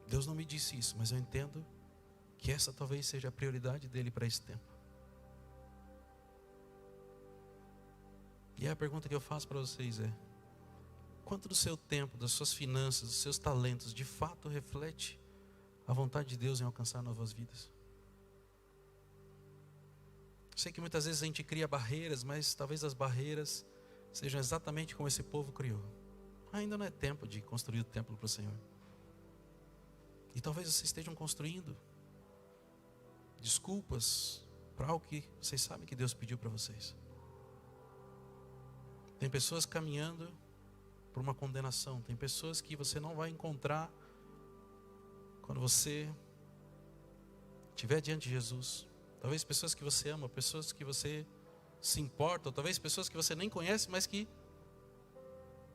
Deus não me disse isso, mas eu entendo que essa talvez seja a prioridade dele para esse tempo. E a pergunta que eu faço para vocês é: quanto do seu tempo, das suas finanças, dos seus talentos, de fato reflete a vontade de Deus em alcançar novas vidas? Sei que muitas vezes a gente cria barreiras, mas talvez as barreiras sejam exatamente como esse povo criou. Ainda não é tempo de construir o templo para o Senhor. E talvez vocês estejam construindo desculpas para algo que vocês sabem que Deus pediu para vocês. Tem pessoas caminhando por uma condenação. Tem pessoas que você não vai encontrar quando você estiver diante de Jesus. Talvez pessoas que você ama, pessoas que você se importa, ou talvez pessoas que você nem conhece, mas que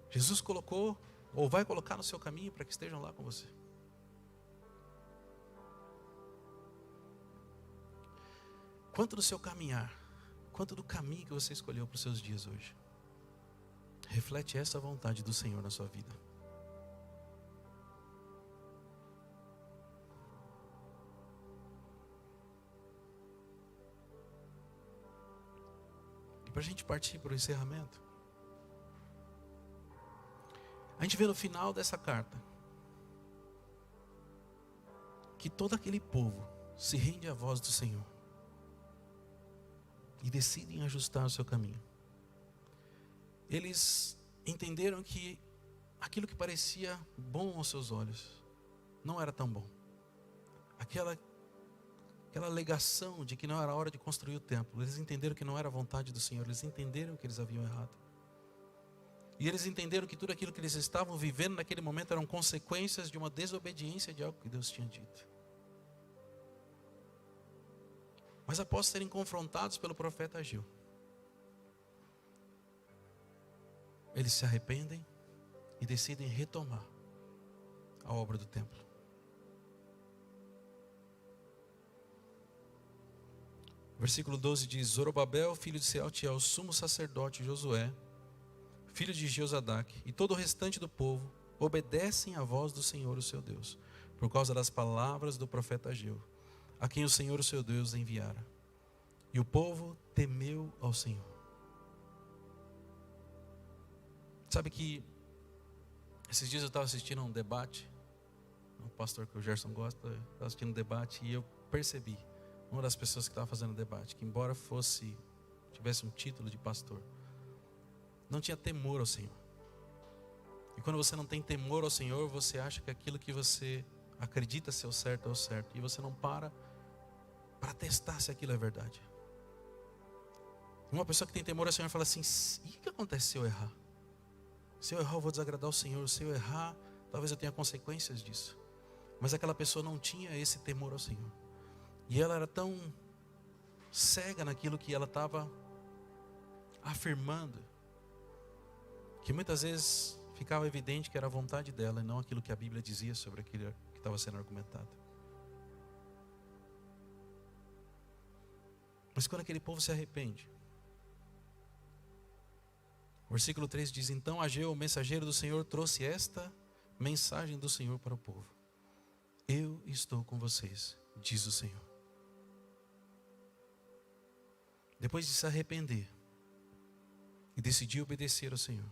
Jesus colocou ou vai colocar no seu caminho para que estejam lá com você. Quanto do seu caminhar, quanto do caminho que você escolheu para os seus dias hoje reflete essa vontade do Senhor na sua vida? E para a gente partir para o encerramento, a gente vê no final dessa carta que todo aquele povo se rende à voz do Senhor e decidem ajustar o seu caminho. Eles entenderam que aquilo que parecia bom aos seus olhos não era tão bom. aquela alegação de que não era hora de construir o templo. Eles entenderam que não era a vontade do Senhor. Eles entenderam que eles haviam errado. E eles entenderam que tudo aquilo que eles estavam vivendo naquele momento eram consequências de uma desobediência de algo que Deus tinha dito. Mas após serem confrontados pelo profeta Ageu, eles se arrependem e decidem retomar a obra do templo. Versículo 12 diz: Zorobabel, filho de Sealtiel, sumo sacerdote Josué, filho de Jeozadak, e todo o restante do povo obedecem à voz do Senhor, o seu Deus, por causa das palavras do profeta Ageu, a quem o Senhor, o seu Deus, enviara. E o povo temeu ao Senhor. Sabe que esses dias eu estava assistindo a um debate, um pastor que o Gerson gosta, eu estava assistindo um debate e eu percebi, uma das pessoas que estava fazendo o debate, que embora tivesse um título de pastor, não tinha temor ao Senhor. E quando você não tem temor ao Senhor, você acha que aquilo que você acredita ser o certo é o certo, e você não para testar se aquilo é verdade. Uma pessoa que tem temor ao Senhor fala assim: e o que acontece se eu errar? Se eu errar, eu vou desagradar o Senhor. Se eu errar, talvez eu tenha consequências disso. Mas aquela pessoa não tinha esse temor ao Senhor. E ela era tão cega naquilo que ela estava afirmando, que muitas vezes ficava evidente que era a vontade dela e não aquilo que a Bíblia dizia sobre aquilo que estava sendo argumentado. Mas quando aquele povo se arrepende, o versículo 3 diz: Então Ageu, o mensageiro do Senhor, trouxe esta mensagem do Senhor para o povo: Eu estou com vocês, diz o Senhor. Depois de se arrepender e decidir obedecer ao Senhor,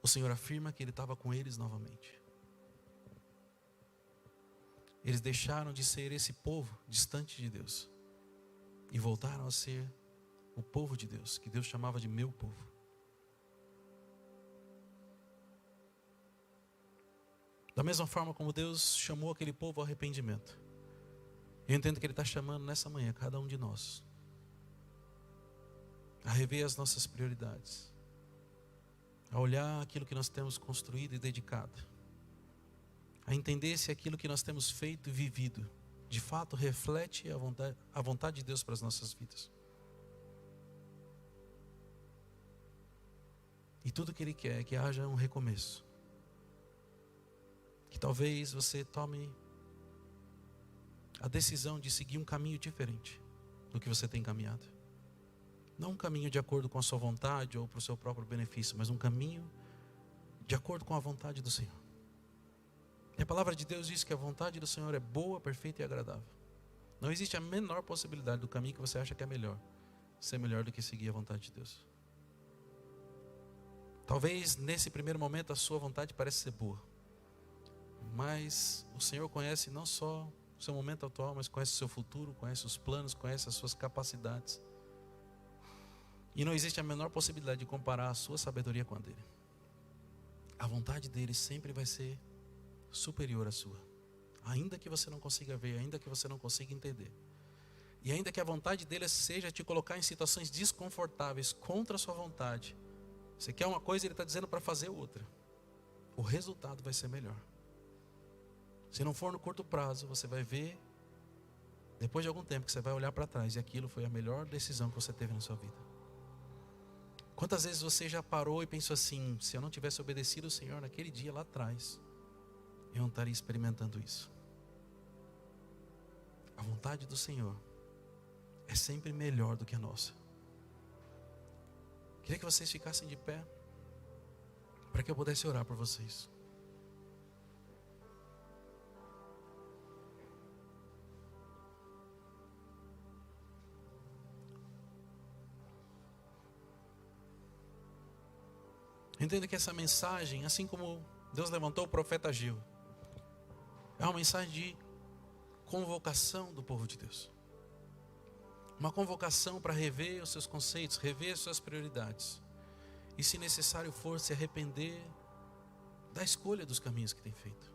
o Senhor afirma que Ele estava com eles novamente. Eles deixaram de ser esse povo distante de Deus e voltaram a ser o povo de Deus, que Deus chamava de meu povo. Da mesma forma como Deus chamou aquele povo ao arrependimento, eu entendo que Ele está chamando nessa manhã cada um de nós a rever as nossas prioridades, a olhar aquilo que nós temos construído e dedicado, a entender se aquilo que nós temos feito e vivido de fato reflete a vontade de Deus para as nossas vidas. E tudo que Ele quer é que haja um recomeço. Que talvez você tome a decisão de seguir um caminho diferente do que você tem caminhado. Não um caminho de acordo com a sua vontade ou para o seu próprio benefício, mas um caminho de acordo com a vontade do Senhor. E a palavra de Deus diz que a vontade do Senhor é boa, perfeita e agradável. Não existe a menor possibilidade do caminho que você acha que é melhor ser melhor do que seguir a vontade de Deus. Talvez nesse primeiro momento a sua vontade pareça ser boa, mas o Senhor conhece não só o seu momento atual, mas conhece o seu futuro, conhece os planos, conhece as suas capacidades. E não existe a menor possibilidade de comparar a sua sabedoria com a dele. A vontade dele sempre vai ser superior à sua, ainda que você não consiga ver, ainda que você não consiga entender. E ainda que a vontade dele seja te colocar em situações desconfortáveis contra a sua vontade. Você quer uma coisa, ele está dizendo para fazer outra. O resultado vai ser melhor. Se não for no curto prazo, você vai ver, depois de algum tempo, que você vai olhar para trás e aquilo foi a melhor decisão que você teve na sua vida. Quantas vezes você já parou e pensou assim: se eu não tivesse obedecido o Senhor naquele dia lá atrás, eu não estaria experimentando isso. A vontade do Senhor é sempre melhor do que a nossa. Queria que vocês ficassem de pé, para que eu pudesse orar por vocês. Entenda que essa mensagem, assim como Deus levantou o profeta Ageu, é uma mensagem de convocação do povo de Deus. Uma convocação para rever os seus conceitos, rever as suas prioridades. E se necessário for, se arrepender da escolha dos caminhos que tem feito.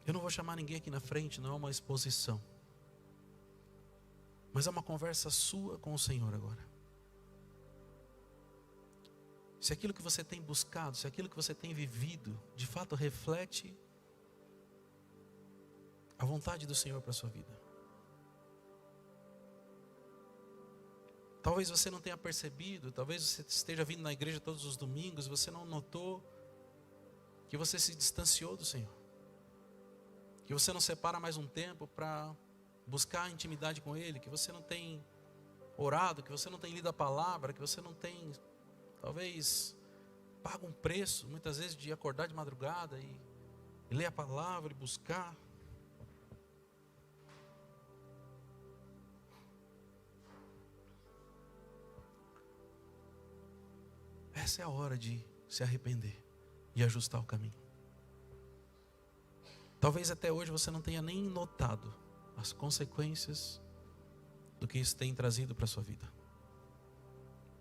Eu não vou chamar ninguém aqui na frente, não é uma exposição. Mas é uma conversa sua com o Senhor agora. Se aquilo que você tem buscado, se aquilo que você tem vivido, de fato reflete a vontade do Senhor para a sua vida. Talvez você não tenha percebido, talvez você esteja vindo na igreja todos os domingos, e você não notou que você se distanciou do Senhor. Que você não separa mais um tempo para buscar intimidade com Ele, que você não tem orado, que você não tem lido a palavra, que você não tem, talvez, paga um preço, muitas vezes, de acordar de madrugada e ler a palavra e buscar. Essa é a hora de se arrepender e ajustar o caminho. Talvez até hoje você não tenha nem notado as consequências do que isso tem trazido para a sua vida.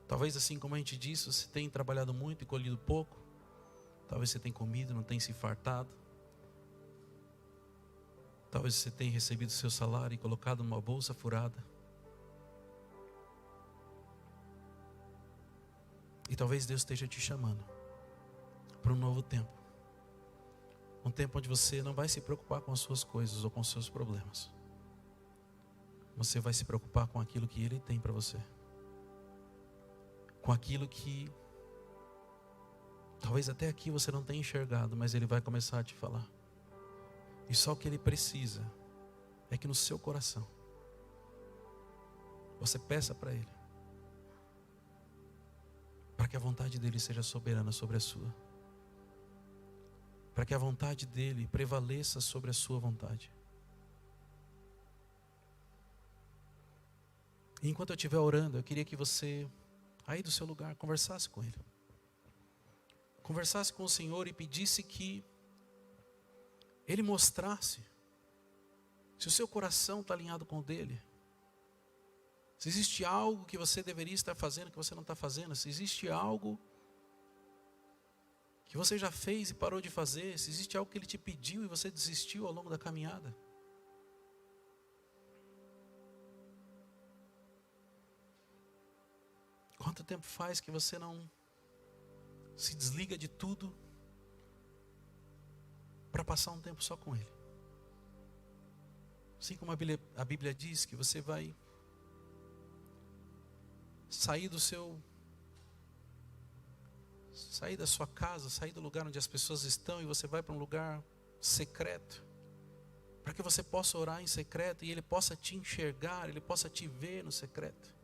Talvez, assim como a gente disse, você tenha trabalhado muito e colhido pouco. Talvez você tenha comido, não tenha se fartado. Talvez você tenha recebido seu salário e colocado numa bolsa furada. E talvez Deus esteja te chamando para um novo tempo. Um tempo onde você não vai se preocupar com as suas coisas ou com os seus problemas. Você vai se preocupar com aquilo que Ele tem para você. Com aquilo que talvez até aqui você não tenha enxergado, mas Ele vai começar a te falar. E só o que Ele precisa é que no seu coração você peça para Ele, para que a vontade dEle seja soberana sobre a sua, para que a vontade dEle prevaleça sobre a sua vontade. E enquanto eu estiver orando, eu queria que você, aí do seu lugar, conversasse com Ele. Conversasse com o Senhor e pedisse que Ele mostrasse se o seu coração está alinhado com o dEle. Se existe algo que você deveria estar fazendo que você não está fazendo. Se existe algo que você já fez e parou de fazer. Se existe algo que Ele te pediu e você desistiu ao longo da caminhada. Quanto tempo faz que você não se desliga de tudo para passar um tempo só com Ele? Assim como a Bíblia diz que você vai sair da sua casa, sair do lugar onde as pessoas estão, e você vai para um lugar secreto, para que você possa orar em secreto e Ele possa te enxergar, Ele possa te ver no secreto.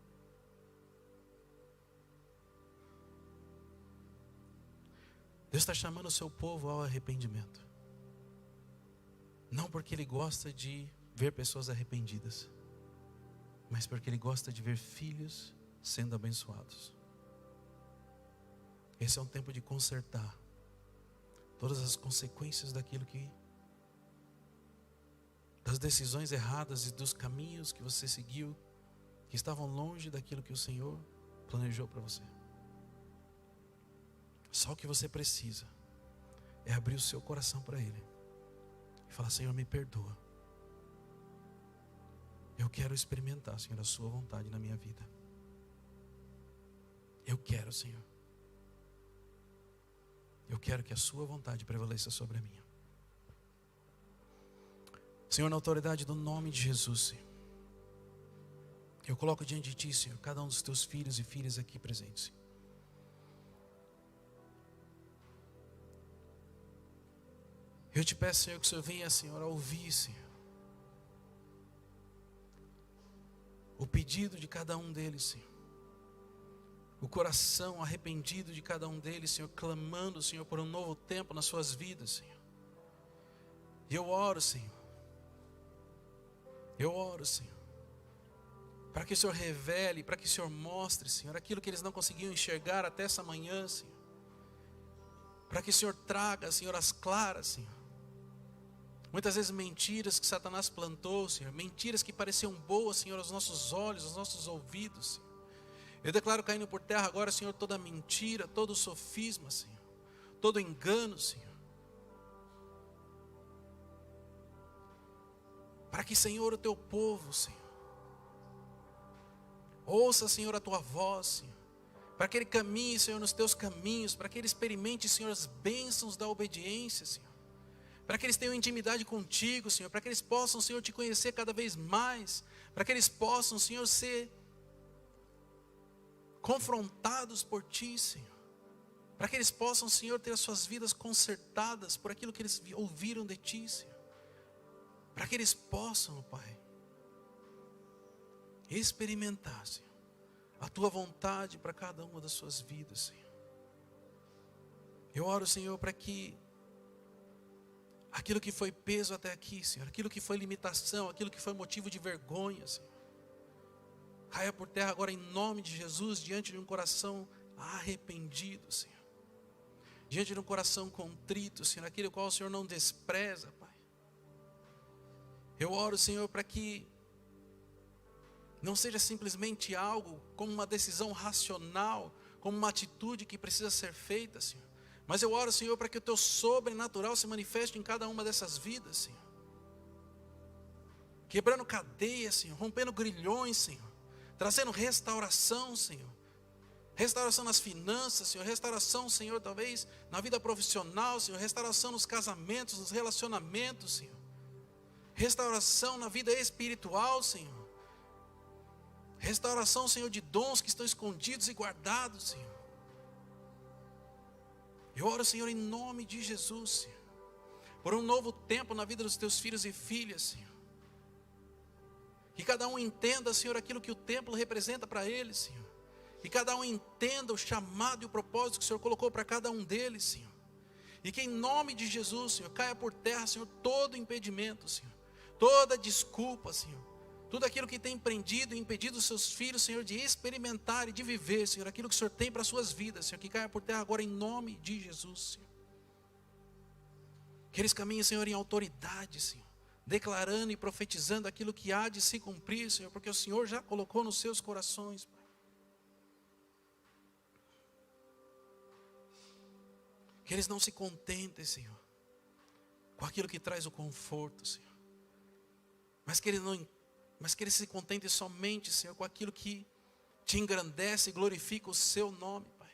Deus está chamando o seu povo ao arrependimento. Não porque Ele gosta de ver pessoas arrependidas, mas porque Ele gosta de ver filhos sendo abençoados. Esse é um tempo de consertar todas as consequências das decisões erradas e dos caminhos que você seguiu, que estavam longe daquilo que o Senhor planejou para você. Só o que você precisa é abrir o seu coração para Ele e falar: Senhor, me perdoa. Eu quero experimentar, Senhor, a sua vontade na minha vida. Eu quero, Senhor. Eu quero que a sua vontade prevaleça sobre a minha. Senhor, na autoridade do nome de Jesus, Senhor, eu coloco diante de Ti, Senhor, cada um dos Teus filhos e filhas aqui presentes, Senhor. Eu te peço, Senhor, que o Senhor venha, Senhor, a ouvir, Senhor, o pedido de cada um deles, Senhor. O coração arrependido de cada um deles, Senhor, clamando, Senhor, por um novo tempo nas suas vidas, Senhor. E eu oro, Senhor. Para que o Senhor revele, para que o Senhor mostre, Senhor, aquilo que eles não conseguiam enxergar até essa manhã, Senhor. Para que o Senhor traga, Senhor, as claras, Senhor. Muitas vezes mentiras que Satanás plantou, Senhor. Mentiras que pareciam boas, Senhor, aos nossos olhos, aos nossos ouvidos, Senhor. Eu declaro caindo por terra agora, Senhor, toda mentira, todo sofisma, Senhor. Todo engano, Senhor. Para que, Senhor, o teu povo, Senhor, ouça, Senhor, a tua voz, Senhor. Para que ele caminhe, Senhor, nos teus caminhos. Para que ele experimente, Senhor, as bênçãos da obediência, Senhor. Para que eles tenham intimidade contigo, Senhor. Para que eles possam, Senhor, te conhecer cada vez mais. Para que eles possam, Senhor, ser confrontados por ti, Senhor. Para que eles possam, Senhor, ter as suas vidas consertadas por aquilo que eles ouviram de ti, Senhor. Para que eles possam, Pai, experimentar, Senhor, a tua vontade para cada uma das suas vidas, Senhor. Eu oro, Senhor, para que aquilo que foi peso até aqui, Senhor, aquilo que foi limitação, aquilo que foi motivo de vergonha, Senhor, caia por terra agora em nome de Jesus, diante de um coração arrependido, Senhor. Diante de um coração contrito, Senhor, aquele qual o Senhor não despreza, Pai. Eu oro, Senhor, para que não seja simplesmente algo como uma decisão racional, como uma atitude que precisa ser feita, Senhor. Mas eu oro, Senhor, para que o teu sobrenatural se manifeste em cada uma dessas vidas, Senhor. Quebrando cadeias, Senhor, rompendo grilhões, Senhor. Trazendo restauração, Senhor. Restauração nas finanças, Senhor. Restauração, Senhor, talvez na vida profissional, Senhor. Restauração nos casamentos, nos relacionamentos, Senhor. Restauração na vida espiritual, Senhor. Restauração, Senhor, de dons que estão escondidos e guardados, Senhor. Eu oro, Senhor, em nome de Jesus, Senhor, por um novo tempo na vida dos teus filhos e filhas, Senhor. Que cada um entenda, Senhor, aquilo que o templo representa para eles, Senhor. Que cada um entenda o chamado e o propósito que o Senhor colocou para cada um deles, Senhor. E que em nome de Jesus, Senhor, caia por terra, Senhor, todo impedimento, Senhor. Toda desculpa, Senhor. Tudo aquilo que tem prendido e impedido os seus filhos, Senhor, de experimentar e de viver, Senhor, aquilo que o Senhor tem para as suas vidas, Senhor, que caia por terra agora em nome de Jesus, Senhor. Que eles caminhem, Senhor, em autoridade, Senhor, declarando e profetizando aquilo que há de se cumprir, Senhor, porque o Senhor já colocou nos seus corações, Pai. Que eles não se contentem, Senhor, com aquilo que traz o conforto, Senhor, mas que eles se contentem somente, Senhor, com aquilo que te engrandece e glorifica o seu nome, Pai.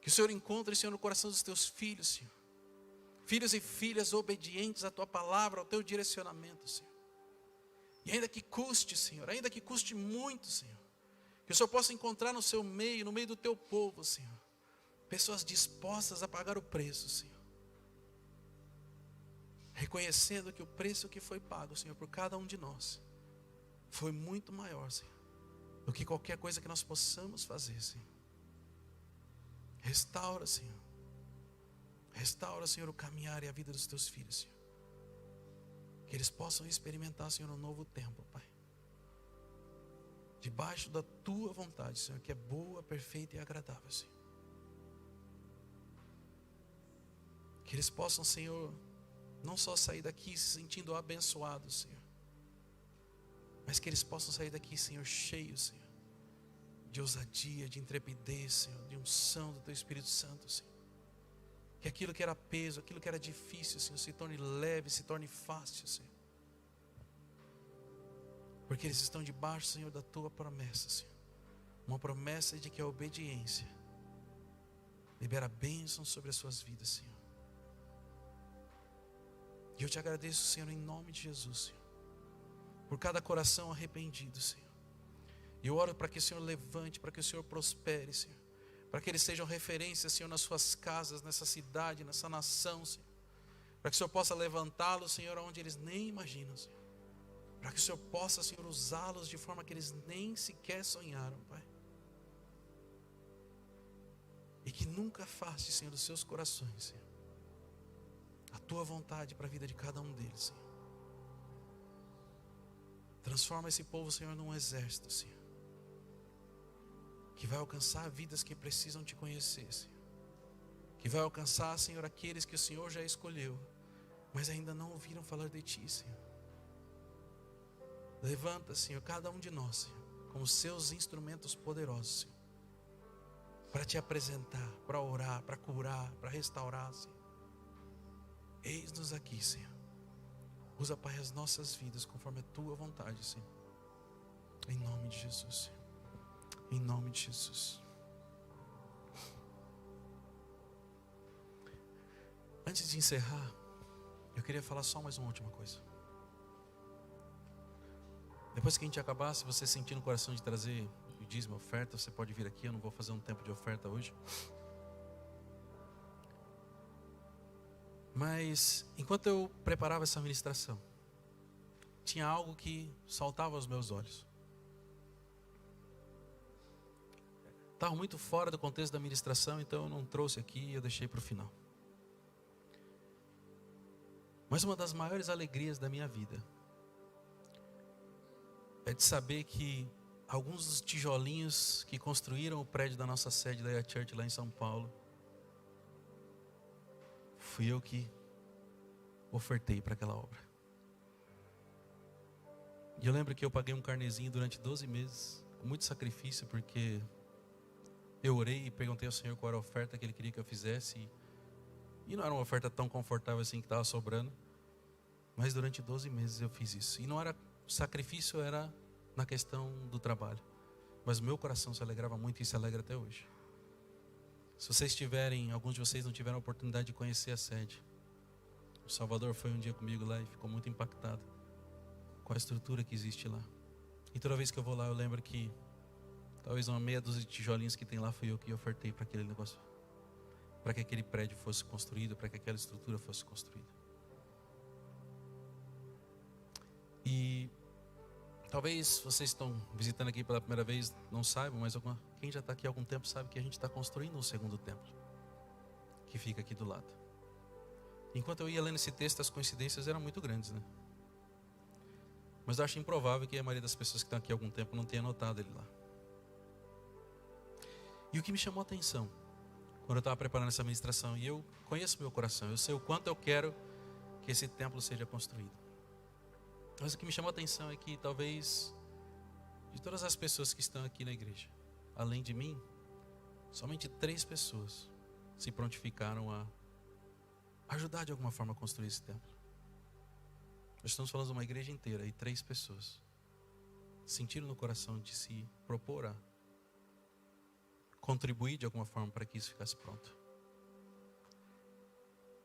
Que o Senhor encontre, Senhor, no coração dos teus filhos, Senhor. Filhos e filhas obedientes à tua palavra, ao teu direcionamento, Senhor. E ainda que custe, Senhor, ainda que custe muito, Senhor, que o Senhor possa encontrar no seu meio, no meio do teu povo, Senhor, pessoas dispostas a pagar o preço, Senhor. Reconhecendo que o preço que foi pago, Senhor, por cada um de nós, foi muito maior, Senhor, do que qualquer coisa que nós possamos fazer, Senhor. Restaura, Senhor. Restaura, Senhor, o caminhar e a vida dos teus filhos, Senhor. Que eles possam experimentar, Senhor, um novo tempo, Pai. Debaixo da tua vontade, Senhor, que é boa, perfeita e agradável, Senhor. Que eles possam, Senhor, não só sair daqui se sentindo abençoados, Senhor, mas que eles possam sair daqui, Senhor, cheios, Senhor, de ousadia, de intrepidez, Senhor, de unção do teu Espírito Santo, Senhor. Que aquilo que era peso, aquilo que era difícil, Senhor, se torne leve, se torne fácil, Senhor. Porque eles estão debaixo, Senhor, da tua promessa, Senhor. Uma promessa de que a obediência libera bênção sobre as suas vidas, Senhor. E eu te agradeço, Senhor, em nome de Jesus, Senhor, por cada coração arrependido, Senhor. E eu oro para que o Senhor levante, para que o Senhor prospere, Senhor. Para que eles sejam referências, Senhor, nas suas casas, nessa cidade, nessa nação, Senhor. Para que o Senhor possa levantá-los, Senhor, onde eles nem imaginam, Senhor. Para que o Senhor possa, Senhor, usá-los de forma que eles nem sequer sonharam, Pai. E que nunca afaste, Senhor, dos seus corações, Senhor, a tua vontade para a vida de cada um deles, Senhor. Transforma esse povo, Senhor, num exército, Senhor, que vai alcançar vidas que precisam te conhecer, Senhor. Que vai alcançar, Senhor, aqueles que o Senhor já escolheu, mas ainda não ouviram falar de ti, Senhor. Levanta, Senhor, cada um de nós, Senhor, como seus instrumentos poderosos, Senhor, para te apresentar, para orar, para curar, para restaurar, Senhor. Eis-nos aqui, Senhor. Usa, Pai, as nossas vidas conforme a Tua vontade, Senhor. Em nome de Jesus, Senhor. Em nome de Jesus. Antes de encerrar, eu queria falar só mais uma última coisa. Depois que a gente acabar, se você sentir no coração de trazer o dízimo, a oferta, você pode vir aqui. Eu não vou fazer um tempo de oferta hoje. Mas enquanto eu preparava essa ministração, tinha algo que saltava aos meus olhos. Estava muito fora do contexto da ministração, então eu não trouxe aqui, eu deixei para o final. Mas uma das maiores alegrias da minha vida é de saber que alguns dos tijolinhos que construíram o prédio da nossa sede da IA Church lá em São Paulo, fui eu que ofertei para aquela obra. E eu lembro que eu paguei um carnezinho durante 12 meses, com muito sacrifício, porque eu orei e perguntei ao Senhor qual era a oferta que Ele queria que eu fizesse. E não era uma oferta tão confortável assim que estava sobrando. Mas durante 12 meses eu fiz isso. E não era sacrifício, era na questão do trabalho. Mas o meu coração se alegrava muito e se alegra até hoje. Se vocês tiverem, alguns de vocês não tiveram a oportunidade de conhecer a sede. O Salvador foi um dia comigo lá e ficou muito impactado com a estrutura que existe lá. E toda vez que eu vou lá eu lembro que talvez uma meia dúzia de tijolinhos que tem lá fui eu que ofertei para aquele negócio. Para que aquele prédio fosse construído, para que aquela estrutura fosse construída. E talvez vocês estão visitando aqui pela primeira vez, não saibam, mas quem já está aqui há algum tempo sabe que a gente está construindo um segundo templo, que fica aqui do lado. Enquanto eu ia lendo esse texto, as coincidências eram muito grandes, né? Mas eu acho improvável que a maioria das pessoas que estão aqui há algum tempo não tenha notado ele lá. E o que me chamou a atenção, quando eu estava preparando essa ministração, e eu conheço meu coração, eu sei o quanto eu quero que esse templo seja construído. Mas o que me chamou a atenção é que talvez, de todas as pessoas que estão aqui na igreja, além de mim, somente 3 pessoas se prontificaram a ajudar de alguma forma a construir esse templo. Nós estamos falando de uma igreja inteira e 3 pessoas sentiram no coração de se propor a contribuir de alguma forma para que isso ficasse pronto.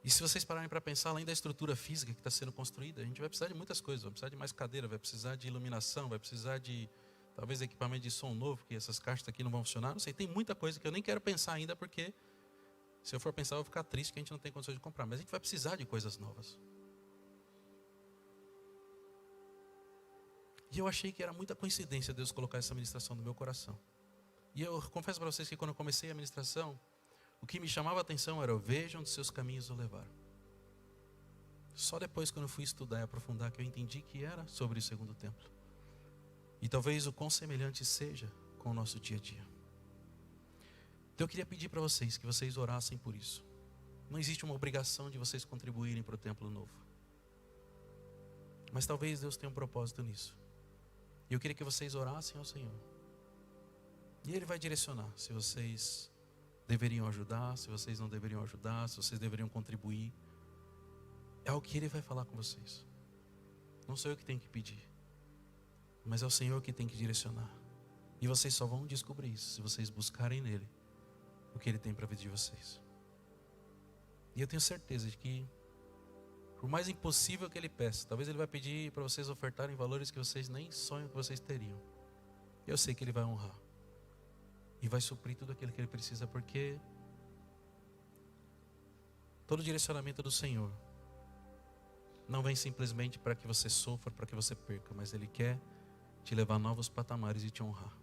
E se vocês pararem para pensar, além da estrutura física que está sendo construída, a gente vai precisar de muitas coisas. Vai precisar de mais cadeira, vai precisar de iluminação, vai precisar de talvez equipamento de som novo, porque essas caixas aqui não vão funcionar. Não sei, tem muita coisa que eu nem quero pensar ainda, porque se eu for pensar eu vou ficar triste que a gente não tem condições de comprar. Mas a gente vai precisar de coisas novas. E eu achei que era muita coincidência Deus colocar essa ministração no meu coração. E eu confesso para vocês que quando eu comecei a ministração, o que me chamava a atenção era: vejam onde seus caminhos o levaram. Só depois, quando eu fui estudar e aprofundar, que eu entendi que era sobre o segundo templo. E talvez o quão semelhante seja com o nosso dia a dia. Então eu queria pedir para vocês que vocês orassem por isso. Não existe uma obrigação de vocês contribuírem para o templo novo. Mas talvez Deus tenha um propósito nisso. E eu queria que vocês orassem ao Senhor. E Ele vai direcionar se vocês deveriam ajudar, se vocês não deveriam ajudar, se vocês deveriam contribuir. É o que Ele vai falar com vocês. Não sou eu que tenho que pedir, mas é o Senhor que tem que direcionar. E vocês só vão descobrir isso se vocês buscarem nele o que Ele tem para a vida de vocês. E eu tenho certeza de que, por mais impossível que Ele peça, talvez Ele vai pedir para vocês ofertarem valores que vocês nem sonham que vocês teriam. Eu sei que Ele vai honrar e vai suprir tudo aquilo que Ele precisa, porque todo o direcionamento do Senhor não vem simplesmente para que você sofra, para que você perca, mas Ele quer te levar a novos patamares e te honrar.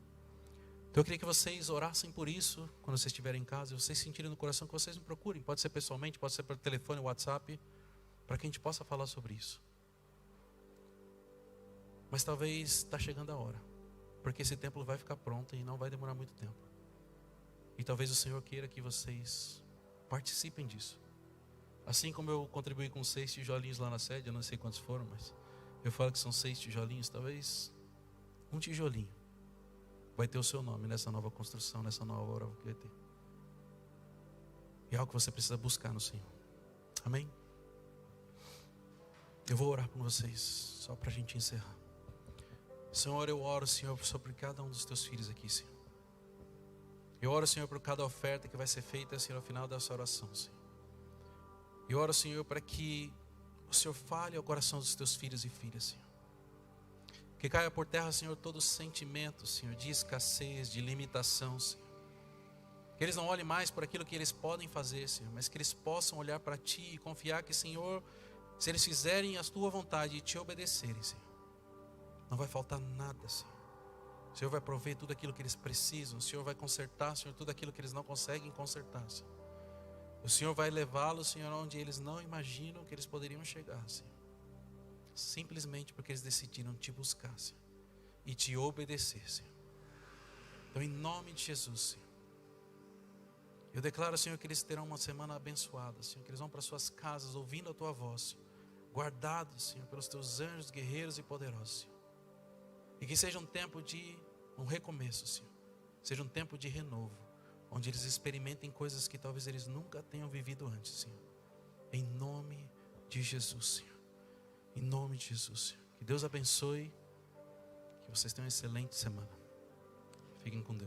Então eu queria que vocês orassem por isso quando vocês estiverem em casa, e vocês sentirem no coração, que vocês me procurem. Pode ser pessoalmente, pode ser por telefone, WhatsApp, para que a gente possa falar sobre isso. Mas talvez está chegando a hora, porque esse templo vai ficar pronto e não vai demorar muito tempo. E talvez o Senhor queira que vocês participem disso. Assim como eu contribuí com 6 tijolinhos lá na sede, eu não sei quantos foram, mas eu falo que são 6 tijolinhos, talvez um tijolinho vai ter o seu nome nessa nova construção, nessa nova obra que vai ter. E é algo que você precisa buscar no Senhor. Amém? Eu vou orar por vocês, só para a gente encerrar. Senhor, eu oro, Senhor, sobre cada um dos teus filhos aqui, Senhor. Eu oro, Senhor, por cada oferta que vai ser feita, Senhor, ao final dessa oração, Senhor. Eu oro, Senhor, para que o Senhor fale ao coração dos teus filhos e filhas, Senhor. Que caia por terra, Senhor, todo sentimento, Senhor, de escassez, de limitação, Senhor. Que eles não olhem mais para aquilo que eles podem fazer, Senhor, mas que eles possam olhar para Ti e confiar que, Senhor, se eles fizerem a Tua vontade e Te obedecerem, Senhor, não vai faltar nada, Senhor. O Senhor vai prover tudo aquilo que eles precisam. O Senhor vai consertar, Senhor, tudo aquilo que eles não conseguem consertar, Senhor. O Senhor vai levá-los, Senhor, onde eles não imaginam que eles poderiam chegar, Senhor. Simplesmente porque eles decidiram Te buscar, Senhor, e Te obedecer, Senhor. Então, em nome de Jesus, Senhor, eu declaro, Senhor, que eles terão uma semana abençoada, Senhor, que eles vão para suas casas ouvindo a Tua voz, Senhor, guardados, Senhor, pelos Teus anjos guerreiros e poderosos, Senhor. E que seja um tempo de um recomeço, Senhor. Seja um tempo de renovo, onde eles experimentem coisas que talvez eles nunca tenham vivido antes, Senhor. Em nome de Jesus, Senhor. Em nome de Jesus, Senhor. Que Deus abençoe. Que vocês tenham uma excelente semana. Fiquem com Deus.